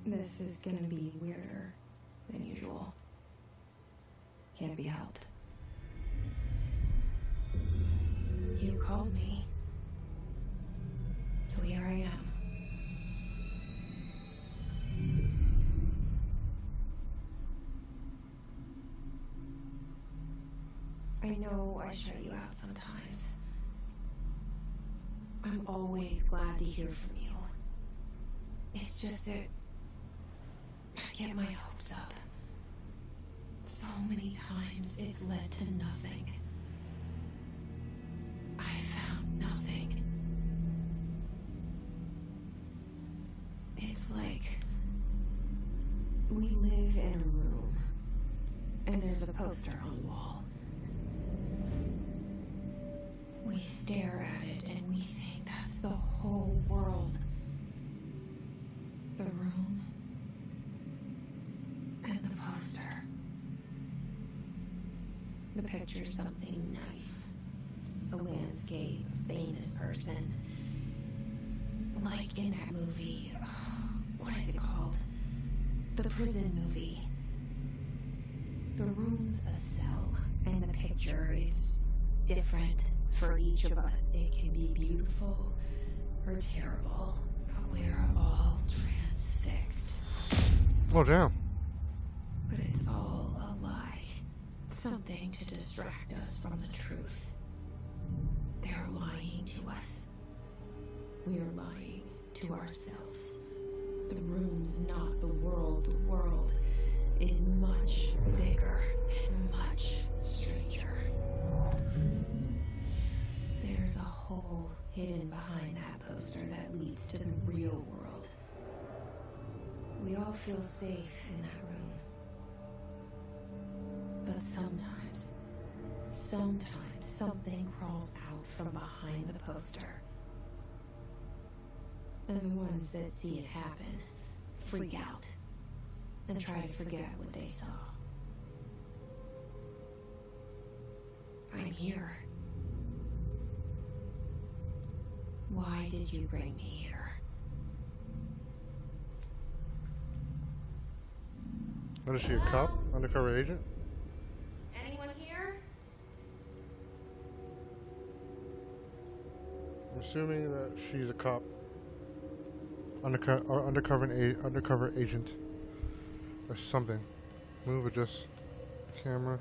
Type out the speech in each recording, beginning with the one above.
This is gonna be weirder than usual. Can't be helped. You called me. So here I am. I know I shut you out sometimes. I'm always glad to hear from you. It's just that I get my hopes up. So many times it's led to nothing. I found nothing. It's like we live in a room and there's a poster on the wall. We stare at it and we think that's the whole world. The room and the poster. The picture's something nice. A landscape, a famous person. Like in that movie, what is it called? The prison movie. The room's a cell, and the picture is different for each of us. It can be beautiful or terrible, but we're all transfixed. Oh, damn. But it's all a lie. Something to distract us from the truth. They're lying to us. We're lying to ourselves. The room's not the world. The world is much bigger and much stranger. There's a hole hidden behind that poster that leads to the real world. We all feel safe in that room. But sometimes something crawls out from behind the poster. And the ones that see it happen freak out and try to forget what they saw. I'm here. Why did you bring me here? What is she, a cop? Undercover agent? Anyone here? I'm assuming that she's a cop. Undercover agent. Or something. Move, adjust camera.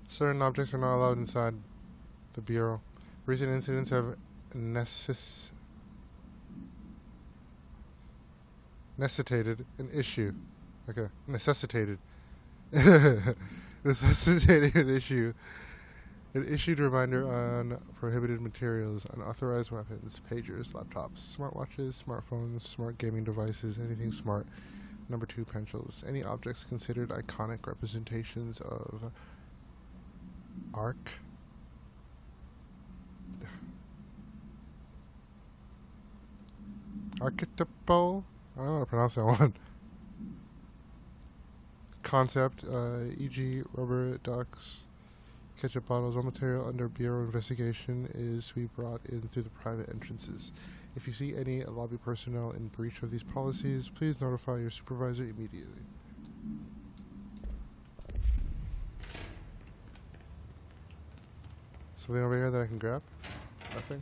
Certain objects are not allowed inside the Bureau. Recent incidents have necessitated an issue. Okay, necessitated. Necessitated an issue. An issued reminder on prohibited materials, unauthorized weapons, pagers, laptops, smartwatches, smartphones, smart gaming devices, anything smart. Number 2, pencils. Any objects considered iconic representations of archetypal? I don't know how to pronounce that one. Concept, e.g. rubber ducks, ketchup bottles. All material under Bureau investigation is to be brought in through the private entrances. If you see any lobby personnel in breach of these policies, please notify your supervisor immediately. Something over here that I can grab? Nothing?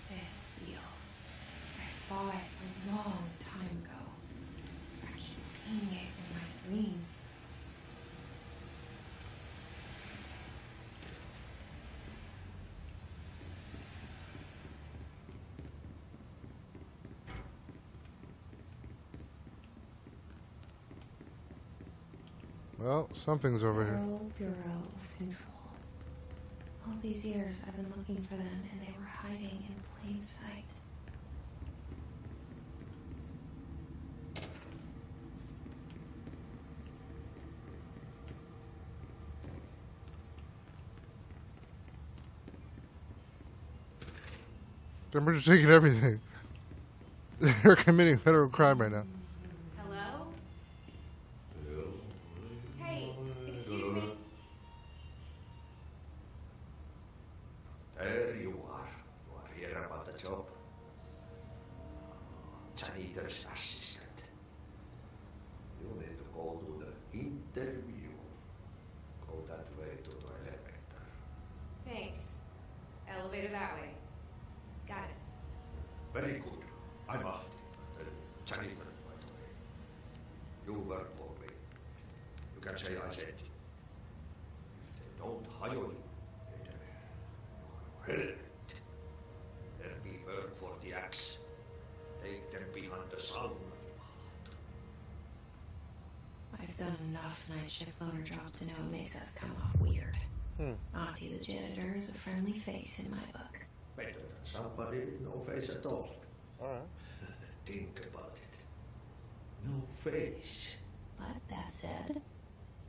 This seal. I saw it a long time ago. I keep seeing it in my dreams. Well, something's over here. Federal Bureau of Control. All these years I've been looking for them and they were hiding in plain sight. They're just taking everything. They're committing federal crime right now. Hello? Hey, excuse me. There you are. You are here about the job. Janitor's assistant. You need to go to the interview. Go that way to the elevator. Thanks. Elevator that way. Got it. Very good. I'm Ahti, the janitor, by the way. You work for me. You can say I sent you. If they don't hire you, then you are helmet. There'll be work for the axe. Take them behind the sauna. I've done enough night shift loader jobs to know it makes us come off weird. Auntie the janitor is a friendly face in my book. Better than somebody with no face at all. Alright. Think about it. No face. But that said,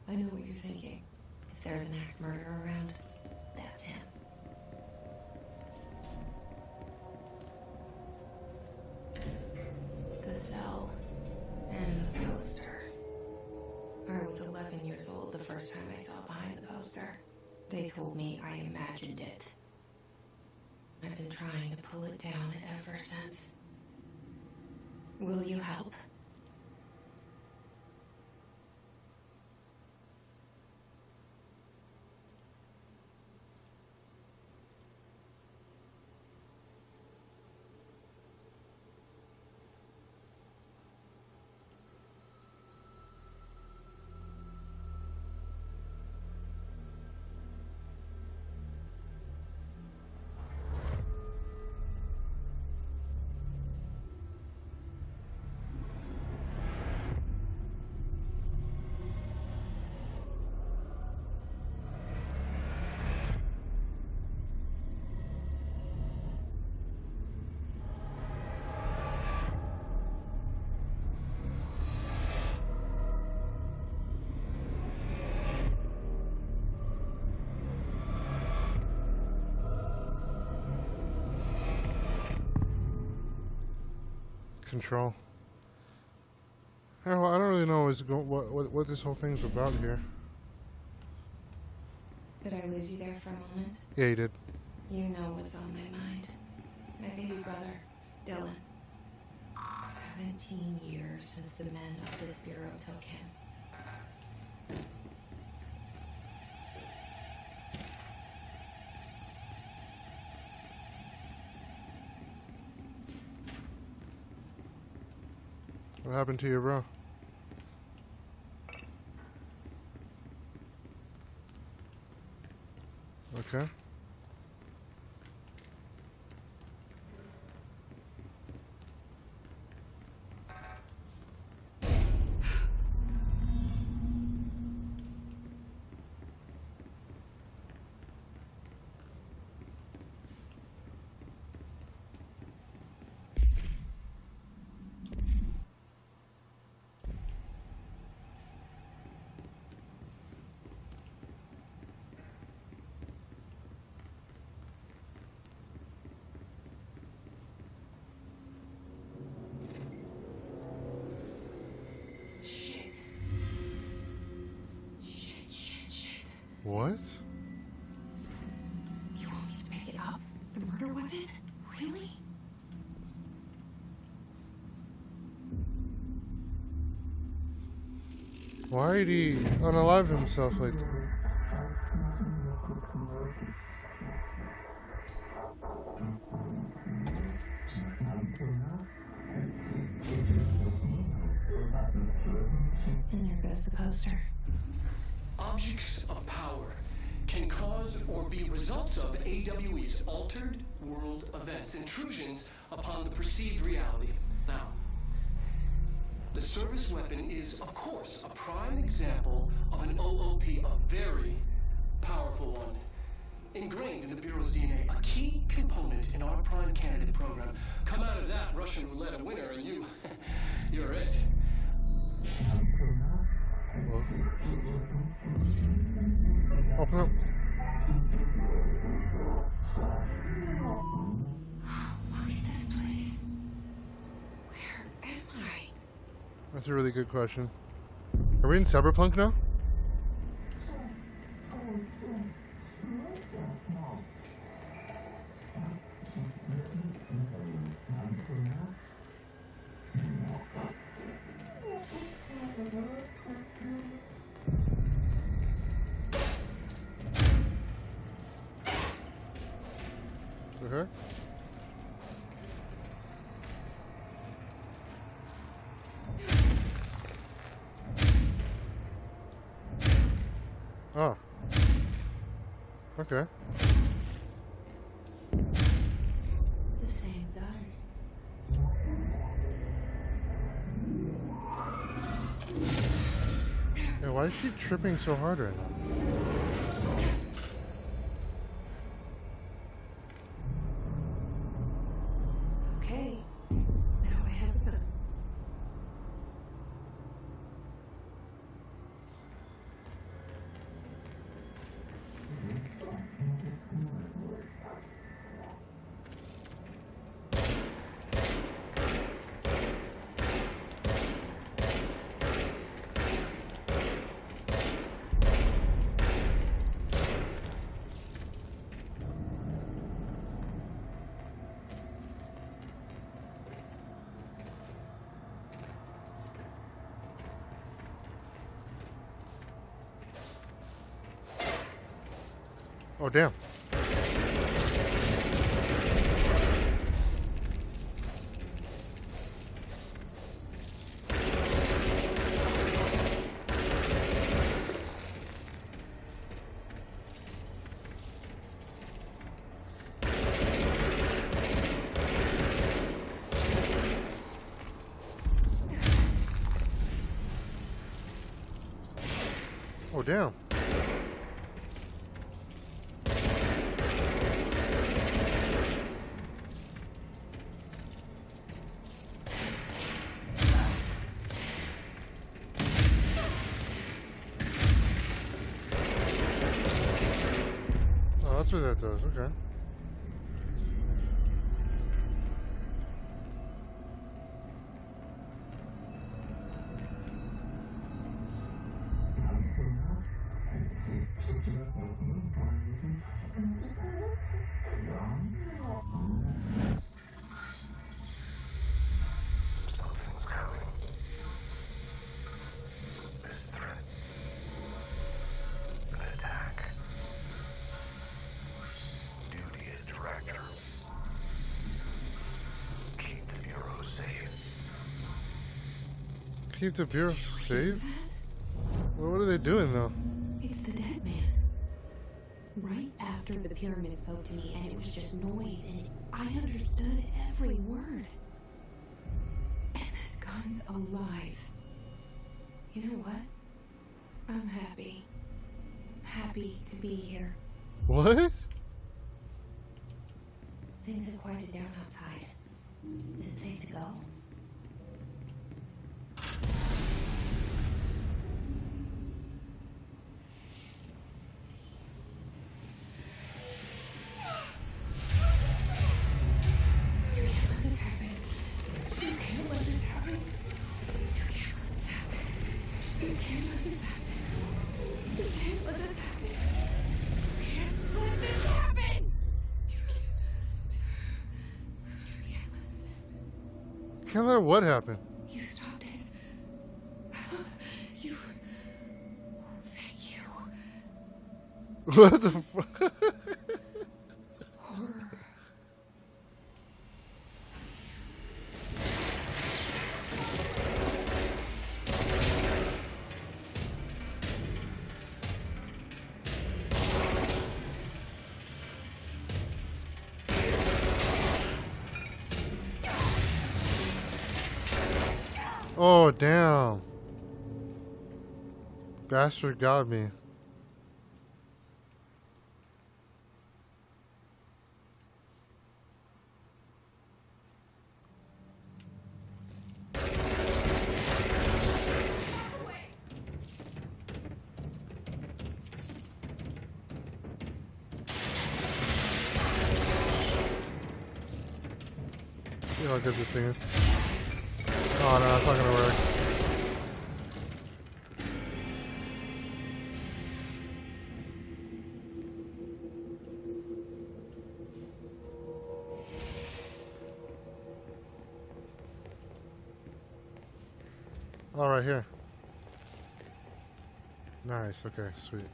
I know what you're thinking. If there's an axe murderer around, that's him. The cell and the poster. I was 11 years old the first time I saw behind the poster. They told me I imagined it. I've been trying to pull it down ever since. Will you help? Control. Well, I don't really know what this whole thing's about here. Did I lose you there for a moment? Yeah, you did. You know what's on my mind. My baby brother, Dylan. 17 years since the men of this bureau took him. What happened to your bro? Okay. What? You want me to pick it up? The murder weapon? Really? Why did he unalive himself like that? And there goes the poster. Objects of power can cause or be results of AWE's altered world events, intrusions upon the perceived reality. Now, the service weapon is, of course, a prime example of an OOP, a very powerful one. Ingrained in the Bureau's DNA, a key component in our prime candidate program. Come out of that Russian roulette a winner, and you're it. Well, open up. That's a really good question. Are we in Cyberpunk now? Okay. Oh. Okay. The same gun. Yeah, why is she tripping so hard right now? Okay. Now I have the gun. Oh, damn. Oh, damn. Oh, that's what that does. Okay. Something's coming. This threat. An attack. Duty as director. Keep the Bureau safe. Keep the Bureau safe? Well, what are they doing, though? It's the dead man. Right after the pyramid spoke to me, and it was just noise, and I understood every word. And this gun's alive. You know what? I'm happy. Happy to be here. What? Things have quieted down outside. Is it safe to go? You can't let this happen. You can't let this happen. You can't let this happen. You can't let this happen. You can't let this happen. You can't let this happen. You can't let this happen. Can't let what happen? You stopped it. You. Oh, thank you. What the fuck? Horror. Oh, damn. Bastard got me. See how good this thing is. Oh no, it's not gonna work. Oh, right here. Nice, okay, sweet.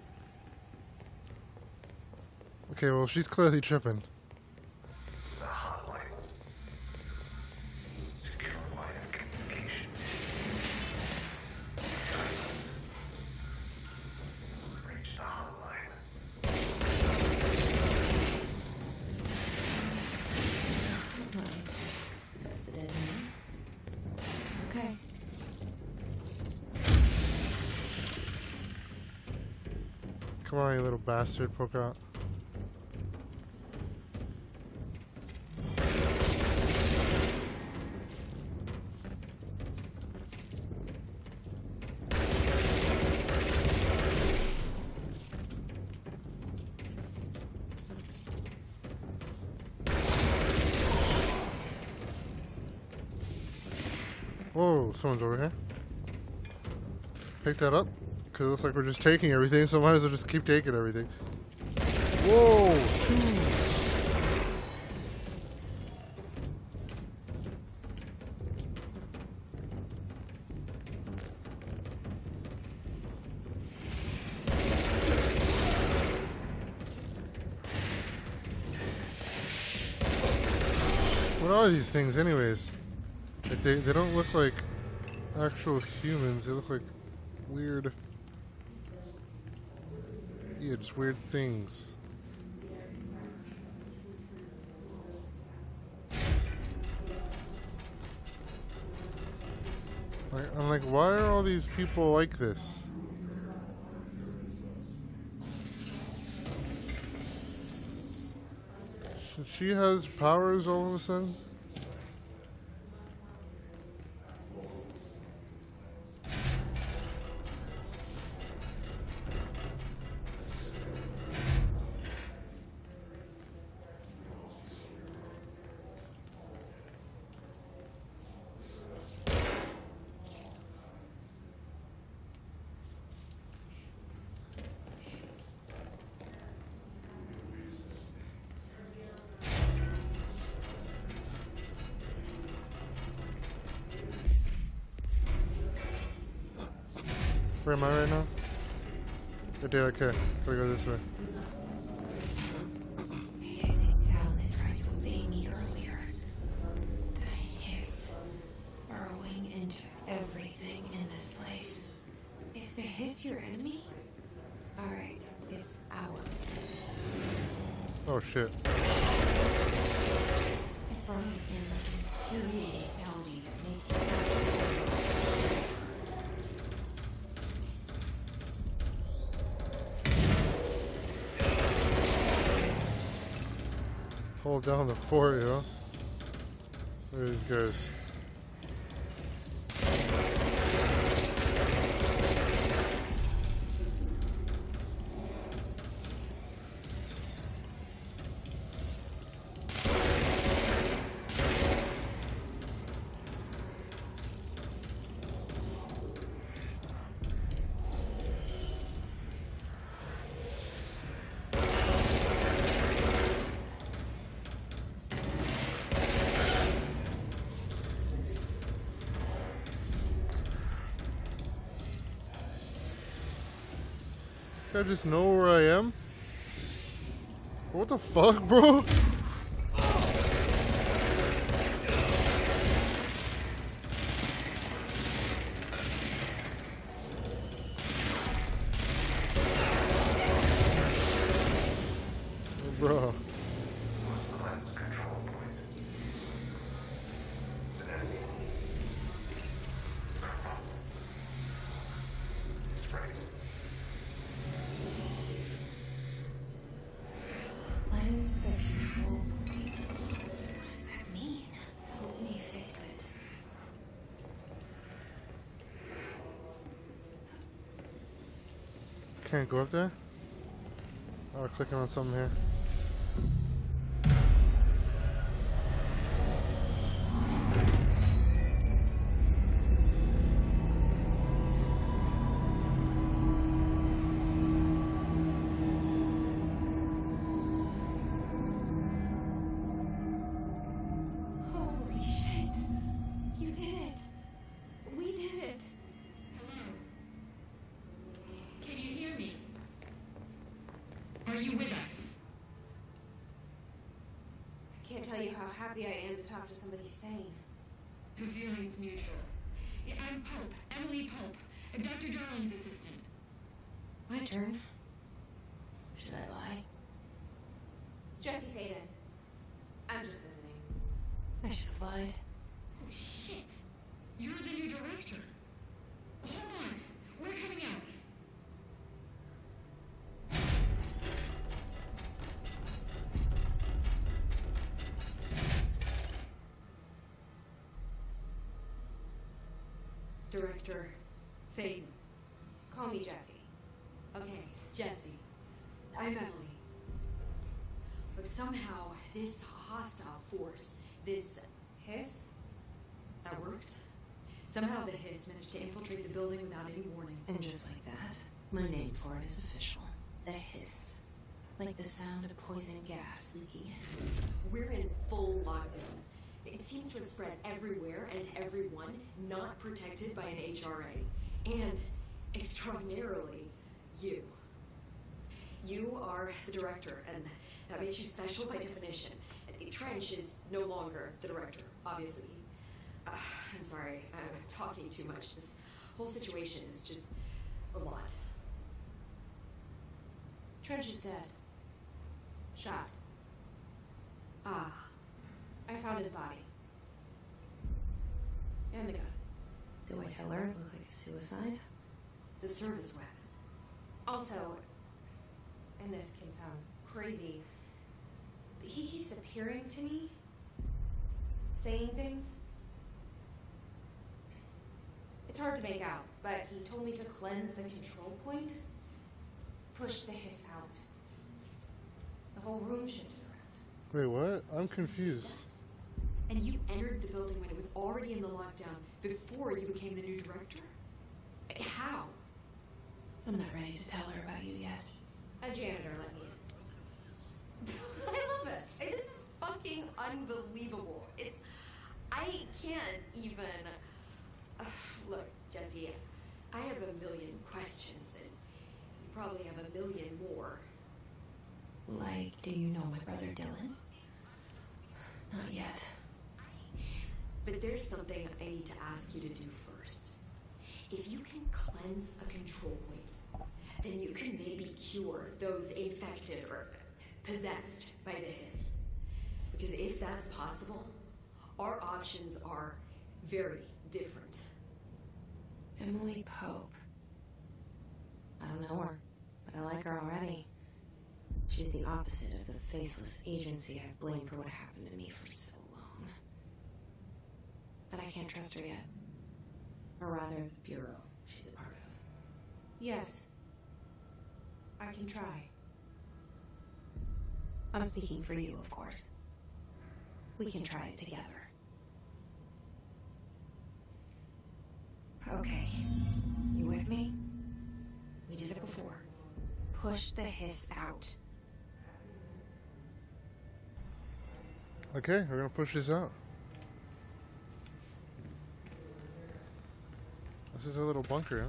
Okay, well, she's clearly tripping. The hotline. Secure line of communication. Reach the hotline. Right. That's the dead end. Okay. Come on, you little bastard, poke out. Whoa, someone's over here. Pick that up, because it looks like we're just taking everything, so might as well just keep taking everything. Whoa! What are these things anyways? Like they don't look like actual humans, they look like weird, yeah, just weird things. Like, I'm like, why are all these people like this? She has powers all of a sudden? Where am I right now? Right there, okay. Gotta go this way. The hissing sound that tried to invade me earlier. The hiss burrowing into everything in this place. Is the hiss your enemy? Alright, it's our. Oh shit. It burns in like an infuriating algae that makes you. Hold down the fort, you know? Where are these guys? I just know where I am? What the fuck, bro? Bro. What's the lens control point? An enemy. It's right. Lens the control point. What does that mean? Help me fix it. Can't go up there? Oh, clicking on something here. Holy shit. You did it. We did it. us. I can't tell you how happy I am to talk to somebody sane. Her feelings mutual. Yeah, I'm Pope, Emily Pope, Dr. Darling's assistant. My turn. Should I lie? Jesse Faden. I'm just visiting. I should have lied. Oh, shit. You're the new director. Hold on. We're coming out. Director Faden. Call me Jesse. Okay, Jesse. I'm Emily. Look, somehow this hostile force, this Hiss? that works. Somehow the Hiss managed to infiltrate the building without any warning. And just like that, my name for it is official. The hiss. Like the sound of poison gas leaking in. We're in full lockdown. It seems to have spread everywhere and to everyone not protected by an HRA. And, extraordinarily, you. You are the director, and that makes you special by definition. Trench is no longer the director, obviously. I'm sorry, I'm talking too much. This whole situation is just a lot. Trench is dead. Shot. Ah, I found his body. And the gun. Do I tell her it looked like a suicide? the service weapon. Also, and this can sound crazy, but he keeps appearing to me, saying things. It's hard to make out, but he told me to cleanse the control point, push the hiss out. The whole room shifted around. Wait, what? I'm confused. And you entered the building when it was already in the lockdown before you became the new director? How? I'm not ready to tell her about you yet. A janitor let me in. I love it. And this is fucking unbelievable. I can't even... Look, Jesse, I have a million questions, and you probably have a million more. Like, do you know my brother Dylan? Not yet. But there's something I need to ask you to do first. If you can cleanse a control point, then you can maybe cure those infected or possessed by the hiss. Because if that's possible, our options are very different. Emily Pope. I don't know her, but I like her already. She's the opposite of the faceless agency I've blamed for what happened to me for so long. But I can't trust her yet. Or rather, the Bureau she's a part of. Yes. I can try. I'm speaking for you, of course. We can try it together. Okay. You with me? We did it before. Push the hiss out. Okay, we're gonna push this out. This is a little bunker, huh?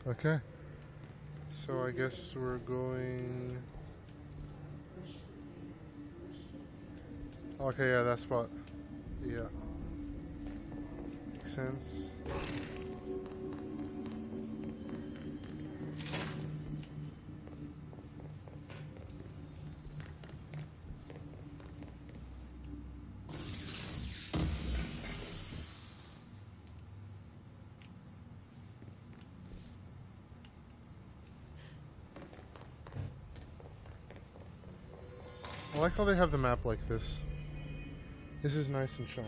Okay. So I guess we're going... Okay, yeah, that spot. Yeah. Makes sense. I like how they have the map like this. This is nice and shown.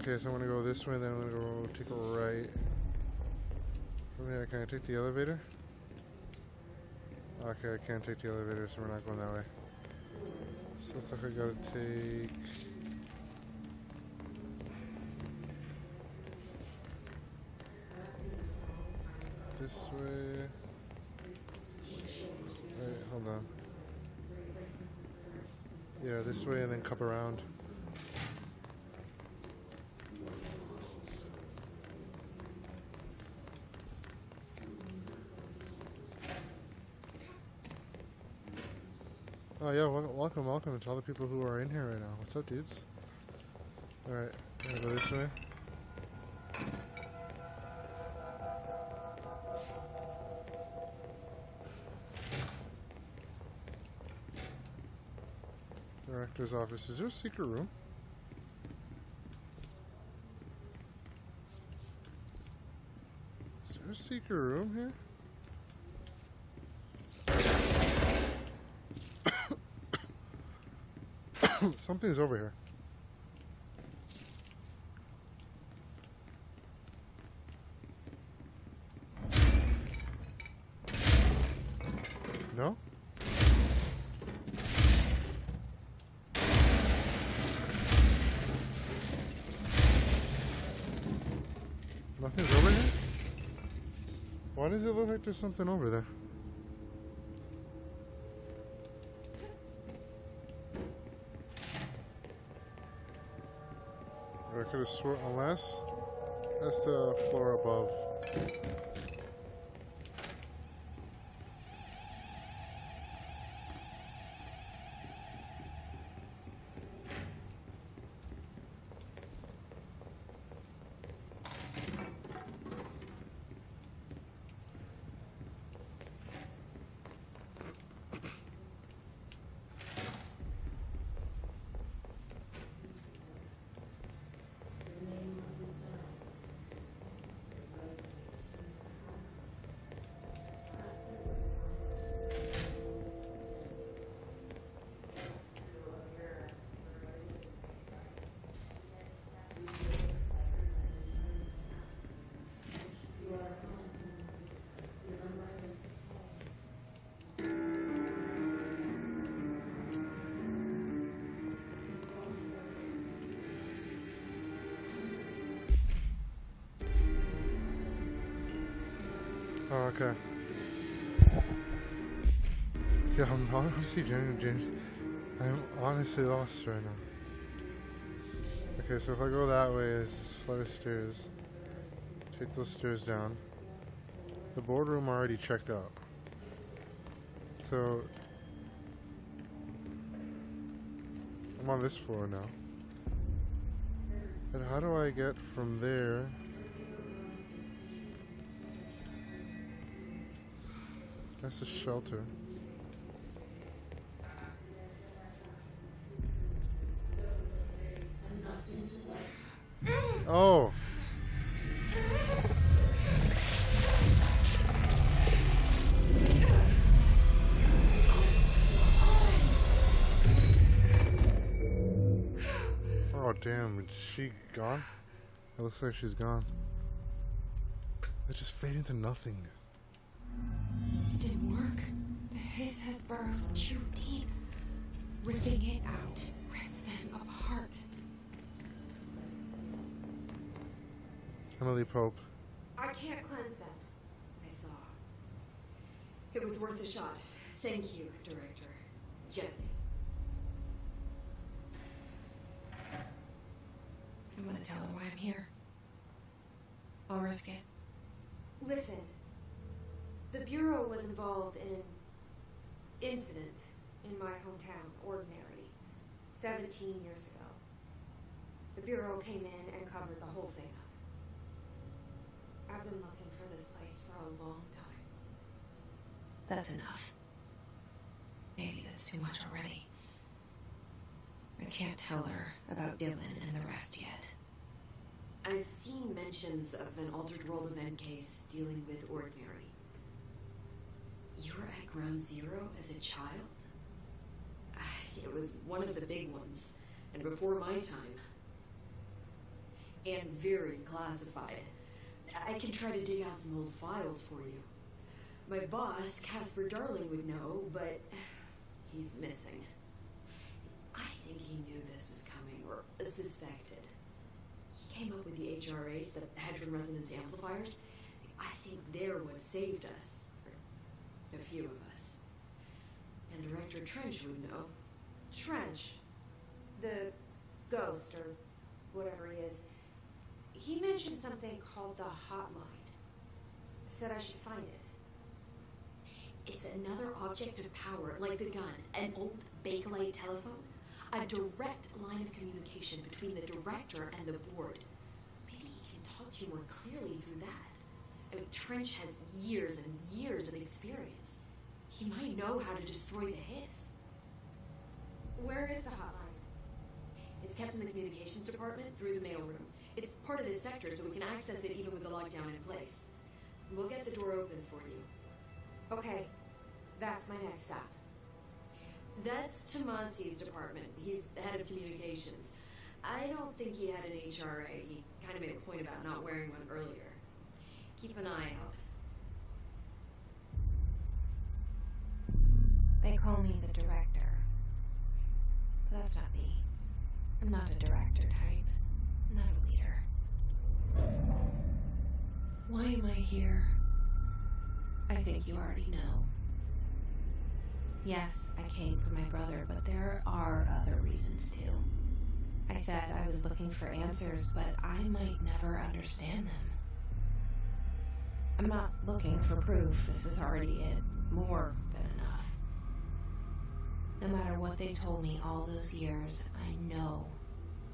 Okay, so I'm gonna go this way, then I'm gonna go take a right. From here, can I take the elevator? Okay, I can't take the elevator, so we're not going that way. So looks like I gotta take... this way. Wait, hold on. Yeah, this way and then cup around. Oh yeah, welcome to all the people who are in here right now. What's up, dudes? Alright, I'm gonna go this way. Director's office. Is there a secret room? Is there a secret room here? Something's over here. No? Nothing's over here? Why does it look like there's something over there? I could have sworn, unless that's the floor above. Oh, okay. Yeah, I'm honestly I'm honestly lost right now. Okay, so if I go that way, there's this flight of stairs. Take those stairs down. The boardroom already checked out. So I'm on this floor now. And how do I get from there? That's the shelter. Oh! Oh damn, is she gone? It looks like she's gone. It just faded into nothing. It didn't work. The hiss has burrowed too deep. Ripping it out rips them apart. Emily Pope. I can't cleanse them. I saw. It was worth a shot. Thank you, Director. Jesse. I'm gonna tell her why I'm here. I'll risk it. Listen. The Bureau was involved in an incident in my hometown, Ordinary, 17 years ago. The Bureau came in and covered the whole thing up. I've been looking for this place for a long time. That's enough. Maybe that's too much already. I can't tell her about Dylan and the rest yet. I've seen mentions of an Altered World event case dealing with Ordinary. You were at Ground Zero as a child? It was one of the big ones, and before my time. and very classified. I can try to dig out some old files for you. My boss, Casper Darling, would know, but he's missing. I think he knew this was coming, or suspected. He came up with the HRAs, the Hedron Resonance Amplifiers. I think they're what saved us. Or a few of us. And Director Trench would know. Trench, the ghost, or whatever he is, he mentioned something called the hotline. Said I should find it. It's another object of power, like the gun, an old Bakelite telephone. A direct line of communication between the director and the board. Maybe he can talk to you more clearly through that. I mean, Trench has years and years of experience. He might know how to destroy the hiss. Where is the hotline? It's kept in the communications department through the mailroom. It's part of this sector, so we can access it even with the lockdown in place. We'll get the door open for you. Okay, that's my next stop. That's Tomasi's department. He's the head of communications. I don't think he had an HRA. He kind of made a point about not wearing one earlier. Keep an eye out. They call me the director. But that's not me. I'm not a director type. I'm not a leader. Why am I here? I think you already know. Yes, I came for my brother, but there are other reasons too. I said I was looking for answers, but I might never understand them. I'm not looking for proof. This is already it. More than enough. No matter what they told me all those years, I know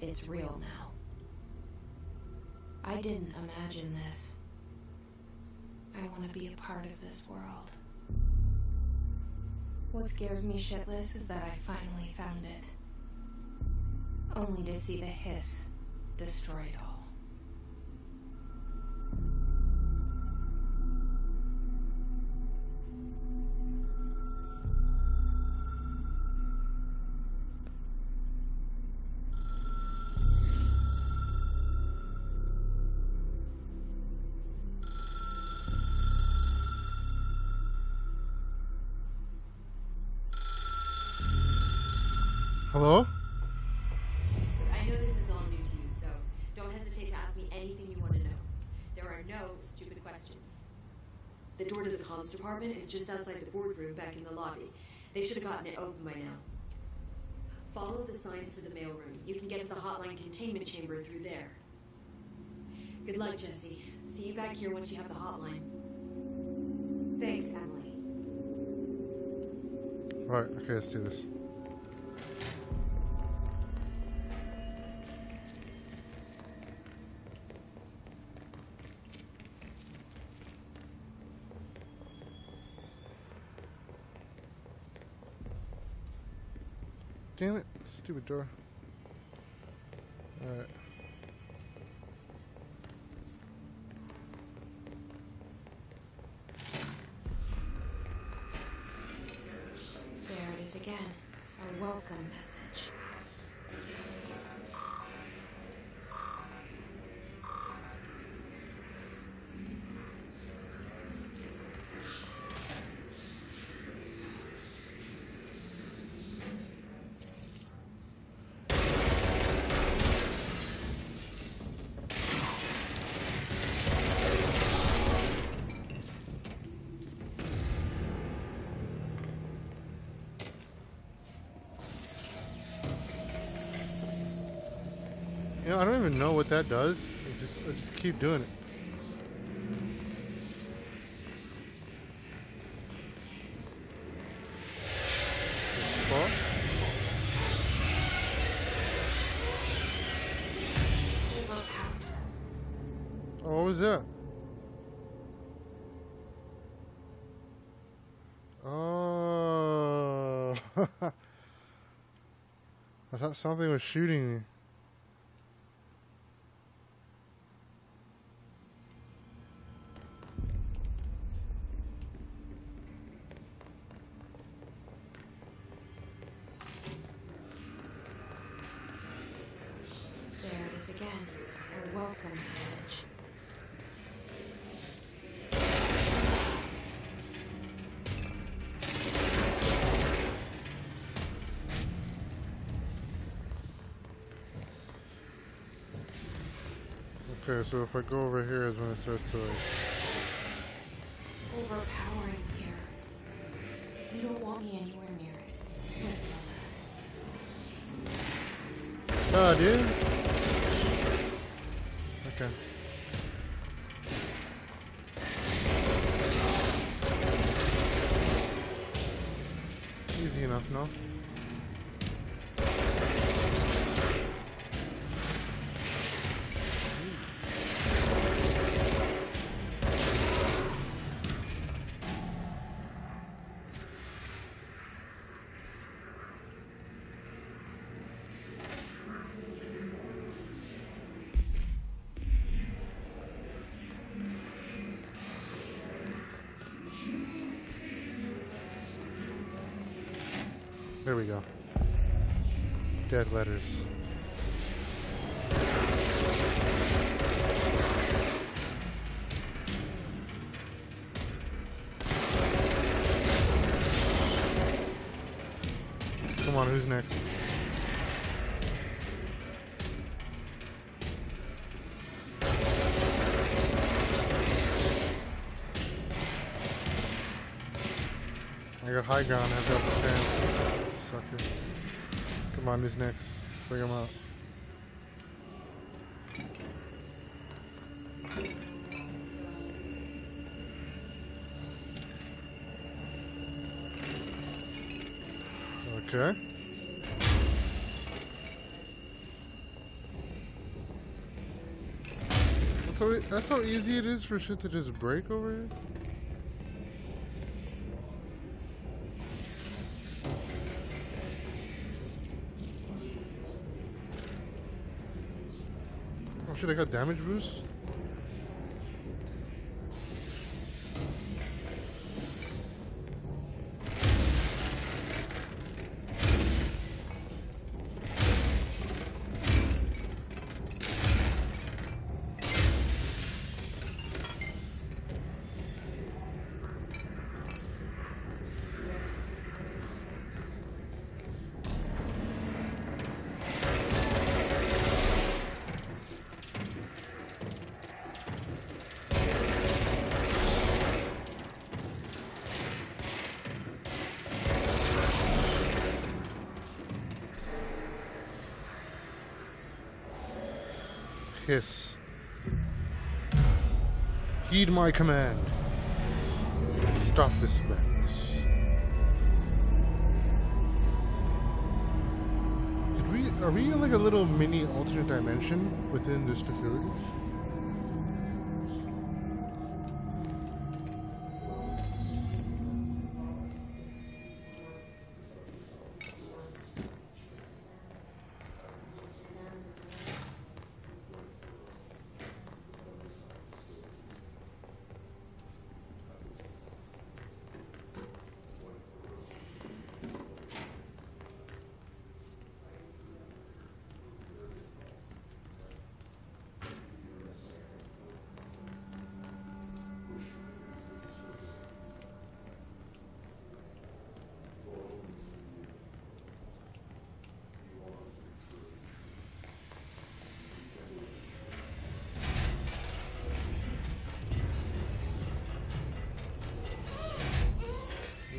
it's real now. I didn't imagine this. I want to be a part of this world. What scares me shitless is that I finally found it. Only to see the hiss destroy it all. Hello? I know this is all new to you, so don't hesitate to ask me anything you want to know. There are no stupid questions. The door to the comms department is just outside the boardroom back in the lobby. They should have gotten it open by now. Follow the signs to the mailroom. You can get to the hotline containment chamber through there. Good luck, Jesse. See you back here once you have the hotline. Thanks, Emily. Right, okay, let's do this. Damn it, stupid door. Alright. There it is again. A welcome message. You know, I don't even know what that does. I just keep doing it. Fuck? Oh, what was that? Oh. I thought something was shooting me. There it is again. A welcome message. Okay, so if I go over here is when it starts to like... It's overpowering here. You don't want me anywhere near it. You know that. Oh, dude. Okay. Easy enough, no? There we go. Dead letters. Come on, who's next? I got high ground, I have to understand. Sucker. Come on, who's next? Bring him out. Okay. That's how easy it is for shit to just break over here? Oh shit, I got damage boost? Hiss. Heed my command. Stop this madness. Are we in like a little mini alternate dimension within this facility?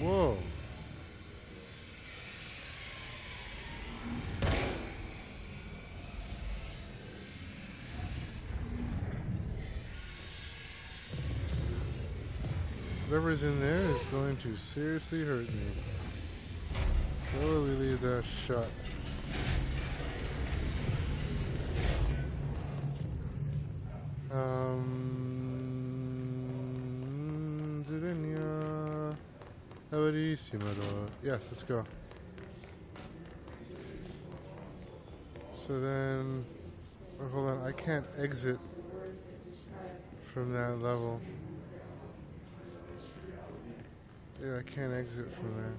Whoa. Whatever's in there is going to seriously hurt me. So where will we leave that shot? Zirenia. Avarissimo. Yes, let's go. So then, oh, hold on, I can't exit from that level. Yeah, I can't exit from there.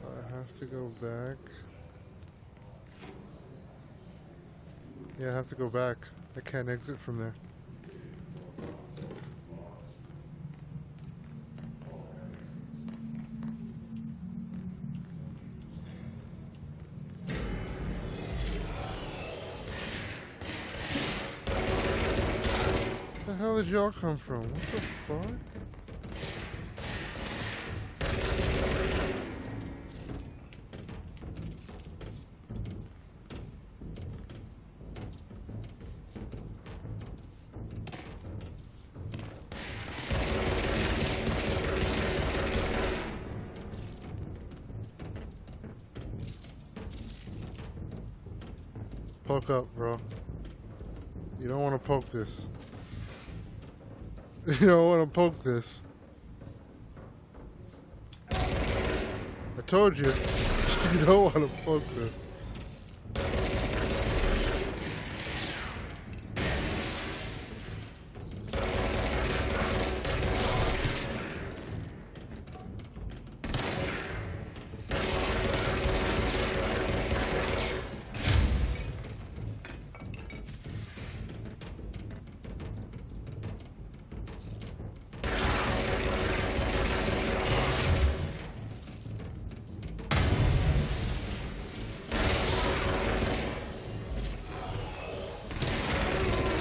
I have to go back. Yeah, I have to go back. I can't exit from there. Where the hell did y'all come from? What the fuck? Poke up, bro. You don't want to poke this. You don't want to poke this. I told you. You don't want to poke this.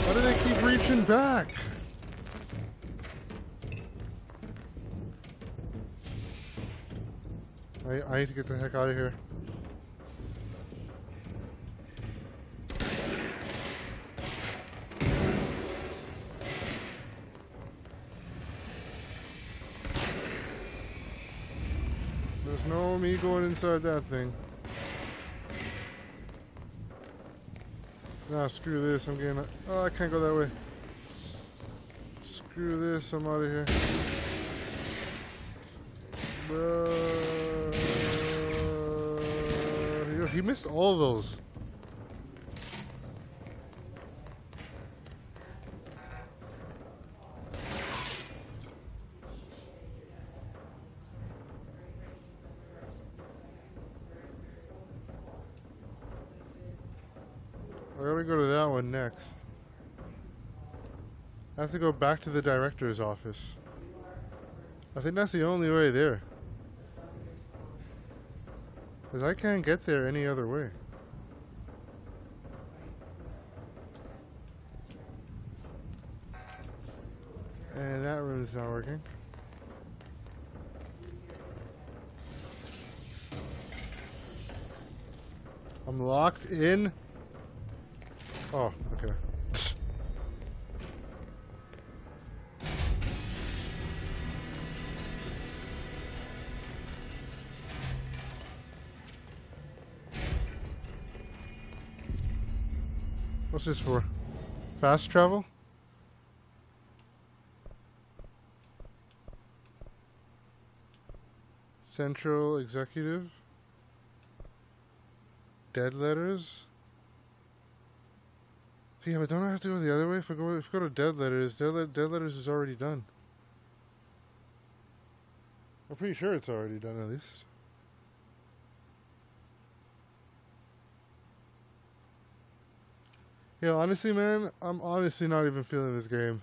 Why do they keep reaching back? I need to get the heck out of here. There's no me going inside that thing. Nah, screw this. I'm getting. Oh, I can't go that way. Screw this. I'm out of here. He missed all those. I gotta go to that one next. I have to go back to the director's office. I think that's the only way there. Because I can't get there any other way. And that room's not working. I'm locked in. Oh, okay. What's this for? Fast travel? Central Executive? Dead letters? Yeah, but don't I have to go the other way? If I go to dead letters, dead letters is already done. I'm pretty sure it's already done at least. Yeah, honestly, man, I'm honestly not even feeling this game.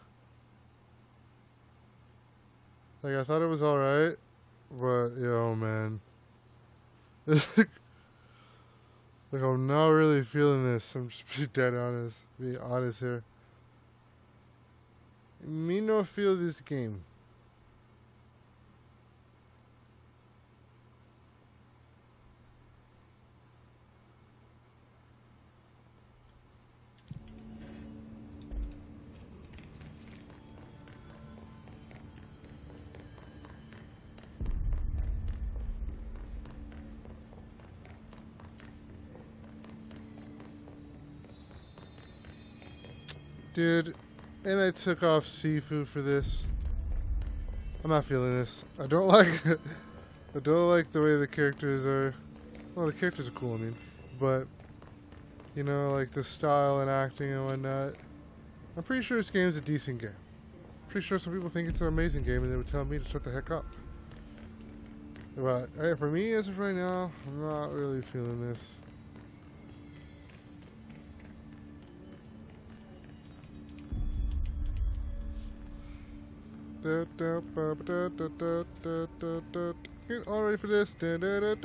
Like, I thought it was alright, but, yo, man. Like, I'm not really feeling this. I'm just being dead honest. Being honest here. Me no feel this game. Dude, and I took off Sifu for this. I'm not feeling this. I don't like I don't like the way the characters are. Well, the characters are cool, I mean, but you know, like the style and acting and whatnot. I'm pretty sure this game is a decent game. Pretty sure some people think it's an amazing game and they would tell me to shut the heck up. But hey, for me, as of right now, I'm not really feeling this. Get all ready for this. You're ready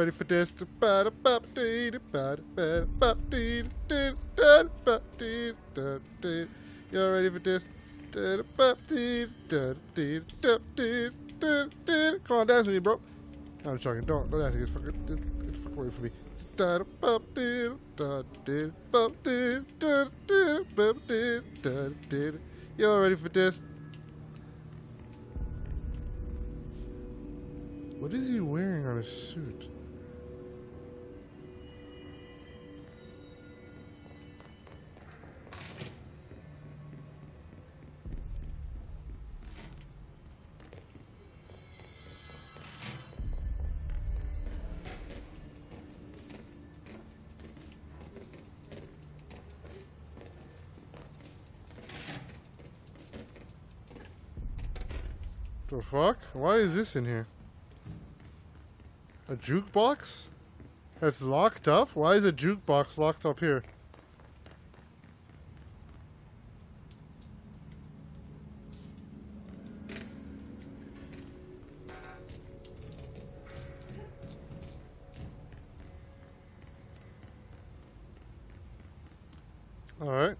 for this. You're ready for this. Come on, dance with me, bro. No, I'm joking. Don't dance. Get the fuck away from me. Y'all ready for this? What is he wearing on his suit? The fuck? Why is this in here? A jukebox? That's locked up? Why is a jukebox locked up here? Alright.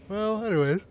Well, anyways.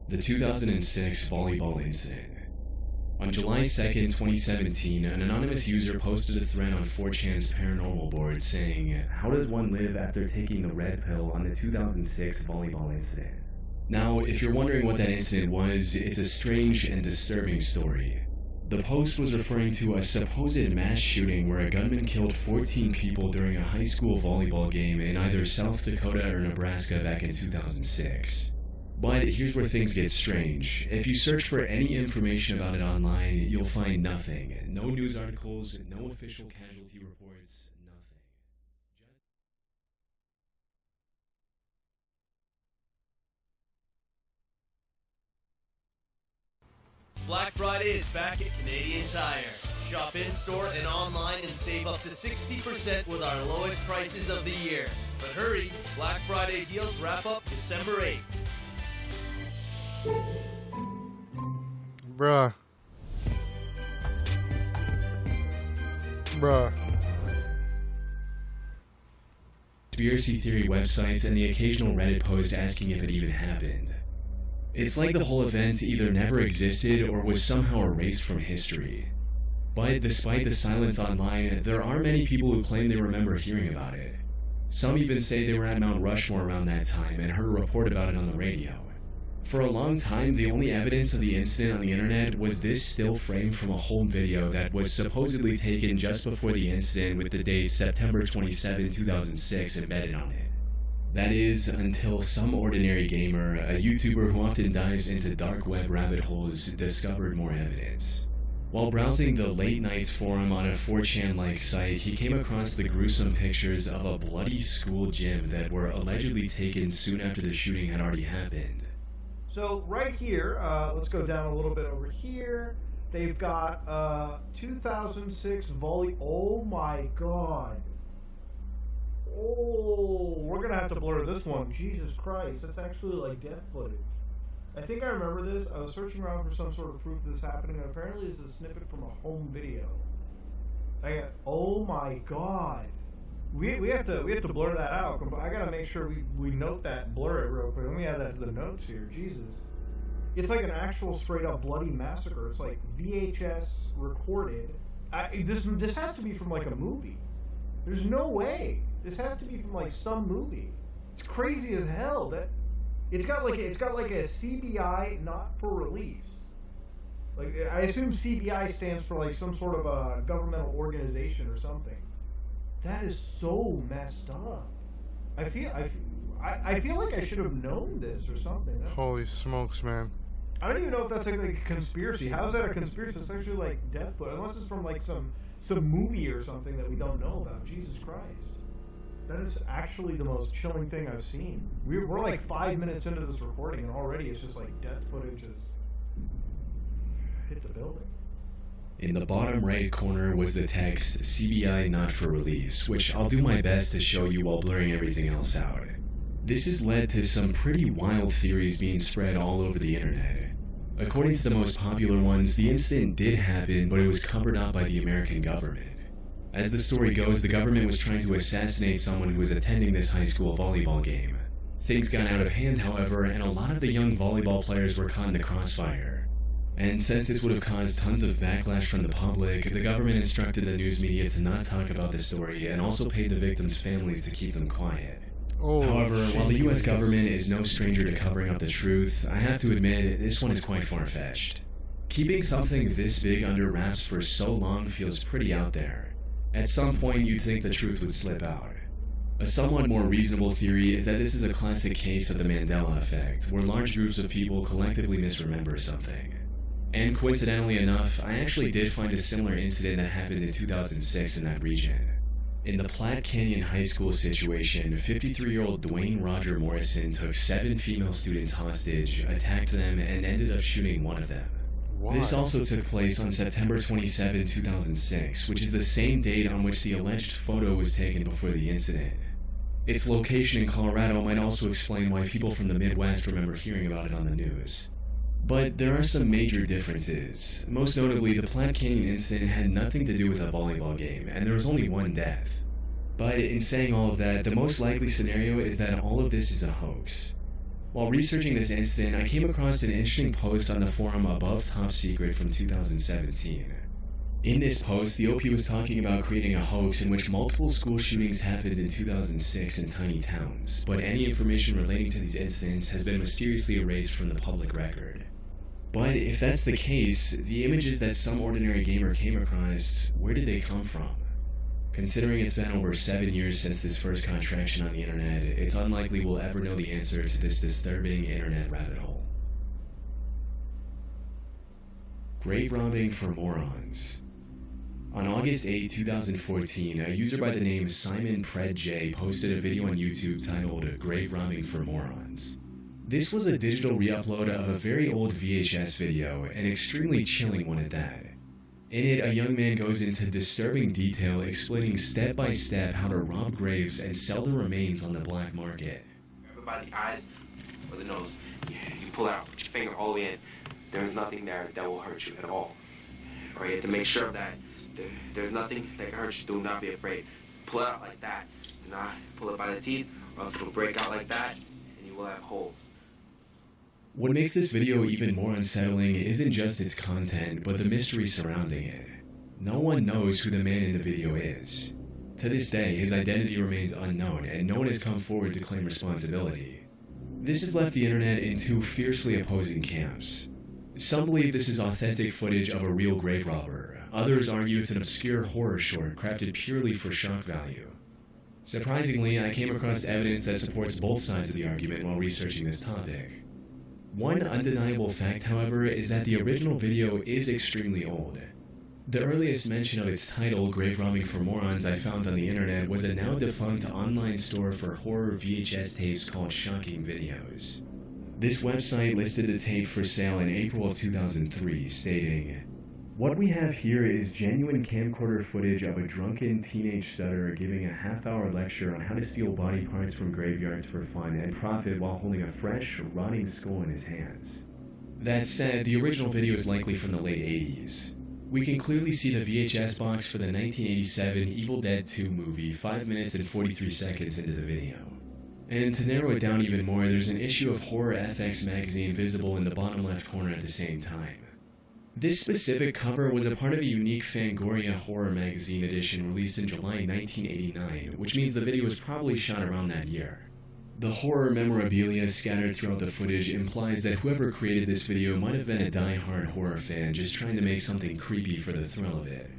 The 2006 volleyball incident. On July 2nd, 2017, an anonymous user posted a thread on 4chan's paranormal board saying, "How does one live after taking the red pill on the 2006 volleyball incident?" Now, if you're wondering what that incident was, it's a strange and disturbing story. The post was referring to a supposed mass shooting where a gunman killed 14 people during a high school volleyball game in either South Dakota or Nebraska back in 2006. But here's where things get strange. If you search for any information about it online, you'll find nothing. No news articles, no official casualty reports, nothing. Black Friday is back at Canadian Tire. Shop in-store and online and save up to 60% with our lowest prices of the year. But hurry, Black Friday deals wrap up December 8th. Bruh. Conspiracy theory websites and the occasional Reddit post asking if it even happened. It's like the whole event either never existed or was somehow erased from history. But despite the silence online, there are many people who claim they remember hearing about it. Some even say they were at Mount Rushmore around that time and heard a report about it on the radio. For a long time, the only evidence of the incident on the internet was this still frame from a home video that was supposedly taken just before the incident with the date September 27, 2006 embedded on it. That is, until some ordinary gamer, a YouTuber who often dives into dark web rabbit holes, discovered more evidence. While browsing the Late Nights forum on a 4chan-like site, he came across the gruesome pictures of a bloody school gym that were allegedly taken soon after the shooting had already happened. So right here, let's go down a little bit over here. They've got 2006 volley. Oh my god. Oh, we're gonna have to blur this one. Jesus Christ, that's actually like death footage. I think I remember this. I was searching around for some sort of proof of this happening, and apparently it's a snippet from a home video. Oh my god. We have to blur that out. I gotta make sure we note that and blur it real quick. Let me add that to the notes here. Jesus. It's like an actual straight up bloody massacre. It's like VHS recorded. This has to be from like a movie. There's no way. This has to be from like some movie. It's crazy as hell. That it's got like a CBI not for release. Like I assume CBI stands for like some sort of a governmental organization or something. That is so messed up. I feel like I should have known this or something. Holy smokes, man. I don't even know if that's like a conspiracy. How is that a conspiracy? It's actually like death foot, unless it's from like some movie or something that we don't know about. Jesus Christ. That is actually the most chilling thing I've seen. We're like 5 minutes into this recording and already it's just like death footage has hit the building. In the bottom right corner was the text, CBI not for release, which I'll do my best to show you while blurring everything else out. This has led to some pretty wild theories being spread all over the internet. According to the most popular ones, the incident did happen, but it was covered up by the American government. As the story goes, the government was trying to assassinate someone who was attending this high school volleyball game. Things got out of hand, however, and a lot of the young volleyball players were caught in the crossfire. And since this would have caused tons of backlash from the public, the government instructed the news media to not talk about the story and also paid the victims' families to keep them quiet. However, while the US government is no stranger to covering up the truth, I have to admit, this one is quite far-fetched. Keeping something this big under wraps for so long feels pretty out there. At some point, you'd think the truth would slip out. A somewhat more reasonable theory is that this is a classic case of the Mandela effect, where large groups of people collectively misremember something. And coincidentally enough, I actually did find a similar incident that happened in 2006 in that region. In the Platte Canyon High School situation, 53-year-old Dwayne Roger Morrison took 7 female students hostage, attacked them, and ended up shooting one of them. Why? This also took place on September 27, 2006, which is the same date on which the alleged photo was taken before the incident. Its location in Colorado might also explain why people from the Midwest remember hearing about it on the news. But there are some major differences. Most notably, the Platte Canyon incident had nothing to do with a volleyball game, and there was only one death. But in saying all of that, the most likely scenario is that all of this is a hoax. While researching this incident, I came across an interesting post on the forum Above Top Secret from 2017. In this post, the OP was talking about creating a hoax in which multiple school shootings happened in 2006 in tiny towns, but any information relating to these incidents has been mysteriously erased from the public record. But if that's the case, the images that some ordinary gamer came across, where did they come from? Considering it's been over 7 years since this first contraction on the internet, it's unlikely we'll ever know the answer to this disturbing internet rabbit hole. Grave robbing for morons. On August 8, 2014, a user by the name Simon Pred J posted a video on YouTube titled Grave Robbing for Morons. This was a digital re-upload of a very old VHS video, an extremely chilling one at that. In it, a young man goes into disturbing detail explaining step by step how to rob graves and sell the remains on the black market. Grab it by the eyes or the nose. You pull it out, put your finger all the way in. There's nothing there that will hurt you at all. Or you have to make sure that there's nothing that can hurt you. Do not be afraid. Pull it out like that. Do not pull it by the teeth, or else it'll break out like that, and you will have holes. What makes this video even more unsettling isn't just its content, but the mystery surrounding it. No one knows who the man in the video is. To this day, his identity remains unknown, and no one has come forward to claim responsibility. This has left the internet in two fiercely opposing camps. Some believe this is authentic footage of a real grave robber. Others argue it's an obscure horror short crafted purely for shock value. Surprisingly, I came across evidence that supports both sides of the argument while researching this topic. One undeniable fact, however, is that the original video is extremely old. The earliest mention of its title, Grave Robbing for Morons, I found on the internet was a now-defunct online store for horror VHS tapes called Shocking Videos. This website listed the tape for sale in April of 2003, stating, "What we have here is genuine camcorder footage of a drunken teenage stutterer giving a half-hour lecture on how to steal body parts from graveyards for fun and profit while holding a fresh, rotting skull in his hands." That said, the original video is likely from the late 80s. We can clearly see the VHS box for the 1987 Evil Dead 2 movie 5 minutes and 43 seconds into the video. And to narrow it down even more, there's an issue of Horror FX magazine visible in the bottom left corner at the same time. This specific cover was a part of a unique Fangoria Horror magazine edition released in July 1989, which means the video was probably shot around that year. The horror memorabilia scattered throughout the footage implies that whoever created this video might have been a die-hard horror fan just trying to make something creepy for the thrill of it.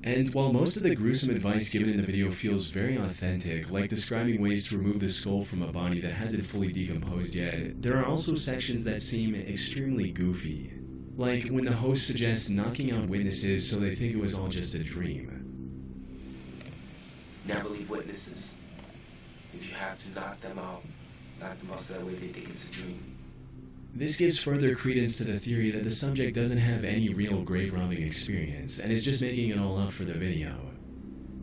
And while most of the gruesome advice given in the video feels very authentic, like describing ways to remove the skull from a body that hasn't fully decomposed yet, there are also sections that seem extremely goofy. Like when the host suggests knocking out witnesses so they think it was all just a dream. Never leave witnesses. If you have to knock them out so that way they think it's a dream. This gives further credence to the theory that the subject doesn't have any real grave robbing experience and is just making it all up for the video.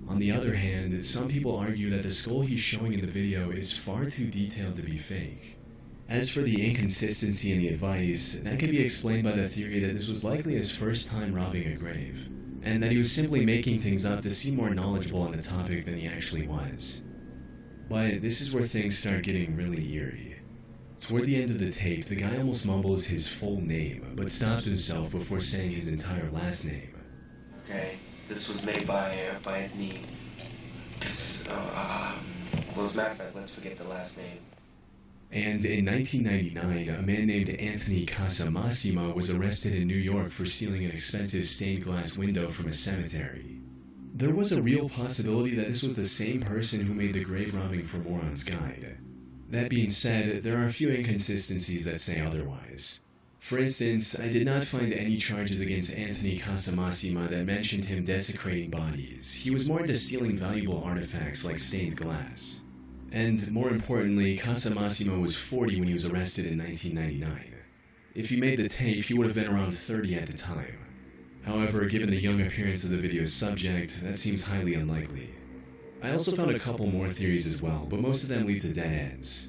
On the other hand, some people argue that the skull he's showing in the video is far too detailed to be fake. As for the inconsistency in the advice, that can be explained by the theory that this was likely his first time robbing a grave, and that he was simply making things up to seem more knowledgeable on the topic than he actually was. But this is where things start getting really eerie. Toward the end of the tape, the guy almost mumbles his full name, but stops himself before saying his entire last name. Okay, this was made by Anthony. Well, as a matter of fact, let's forget the last name. And in 1999, a man named Anthony Casamassima was arrested in New York for stealing an expensive stained glass window from a cemetery. There was a real possibility that this was the same person who made the grave robbing for Morons Guide. That being said, there are a few inconsistencies that say otherwise. For instance, I did not find any charges against Anthony Casamassima that mentioned him desecrating bodies. He was more into stealing valuable artifacts like stained glass. And more importantly, Casamassima was 40 when he was arrested in 1999. If he made the tape, he would have been around 30 at the time. However, given the young appearance of the video's subject, that seems highly unlikely. I also found a couple more theories as well, but most of them lead to dead ends.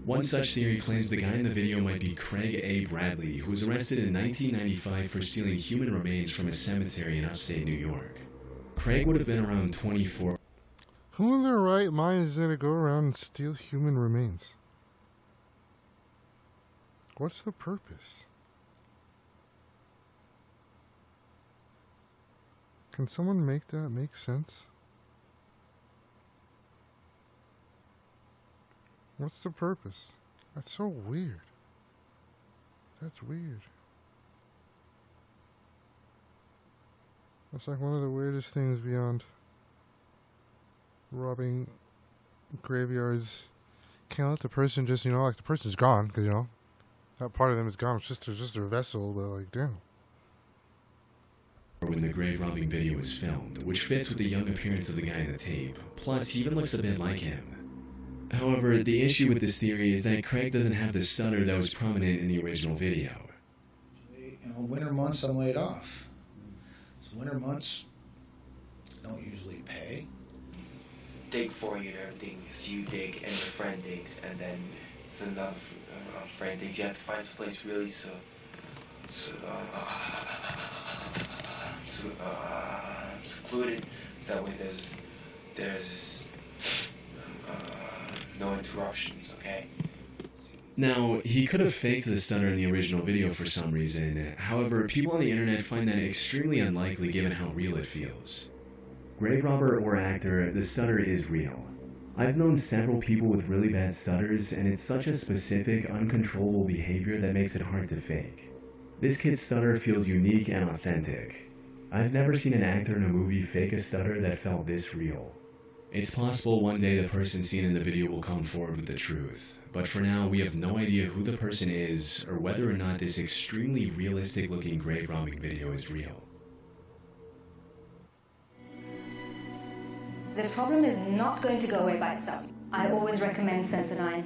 One such theory claims the guy in the video might be Craig A. Bradley, who was arrested in 1995 for stealing human remains from a cemetery in upstate New York. Craig would have been around 24. Who in their right mind is going to go around and steal human remains? What's the purpose? Can someone make that make sense? What's the purpose? That's so weird. That's weird. That's like one of the weirdest things beyond robbing graveyards. Can't let the person just, like the person's gone, because, that part of them is gone. It's just a vessel, but like, damn. When the grave robbing video was filmed, which fits with the young appearance of the guy in the tape. Plus, he even looks a bit like him. However, the issue with this theory is that Craig doesn't have the stutter that was prominent in the original video. Winter months I'm laid off. So winter months don't usually pay. Dig for you and everything. So you dig and your friend digs, and then it's another friend digs. You have to find some place really secluded, so that way there's no interruptions, okay? Now, he could have faked the stutter in the original video for some reason. However, people on the internet find that extremely unlikely given how real it feels. Grave robber or actor, the stutter is real. I've known several people with really bad stutters, and it's such a specific, uncontrollable behavior that makes it hard to fake. This kid's stutter feels unique and authentic. I've never seen an actor in a movie fake a stutter that felt this real. It's possible one day the person seen in the video will come forward with the truth, but for now we have no idea who the person is or whether or not this extremely realistic looking grave robbing video is real. The problem is not going to go away by itself. I always recommend Sensodyne.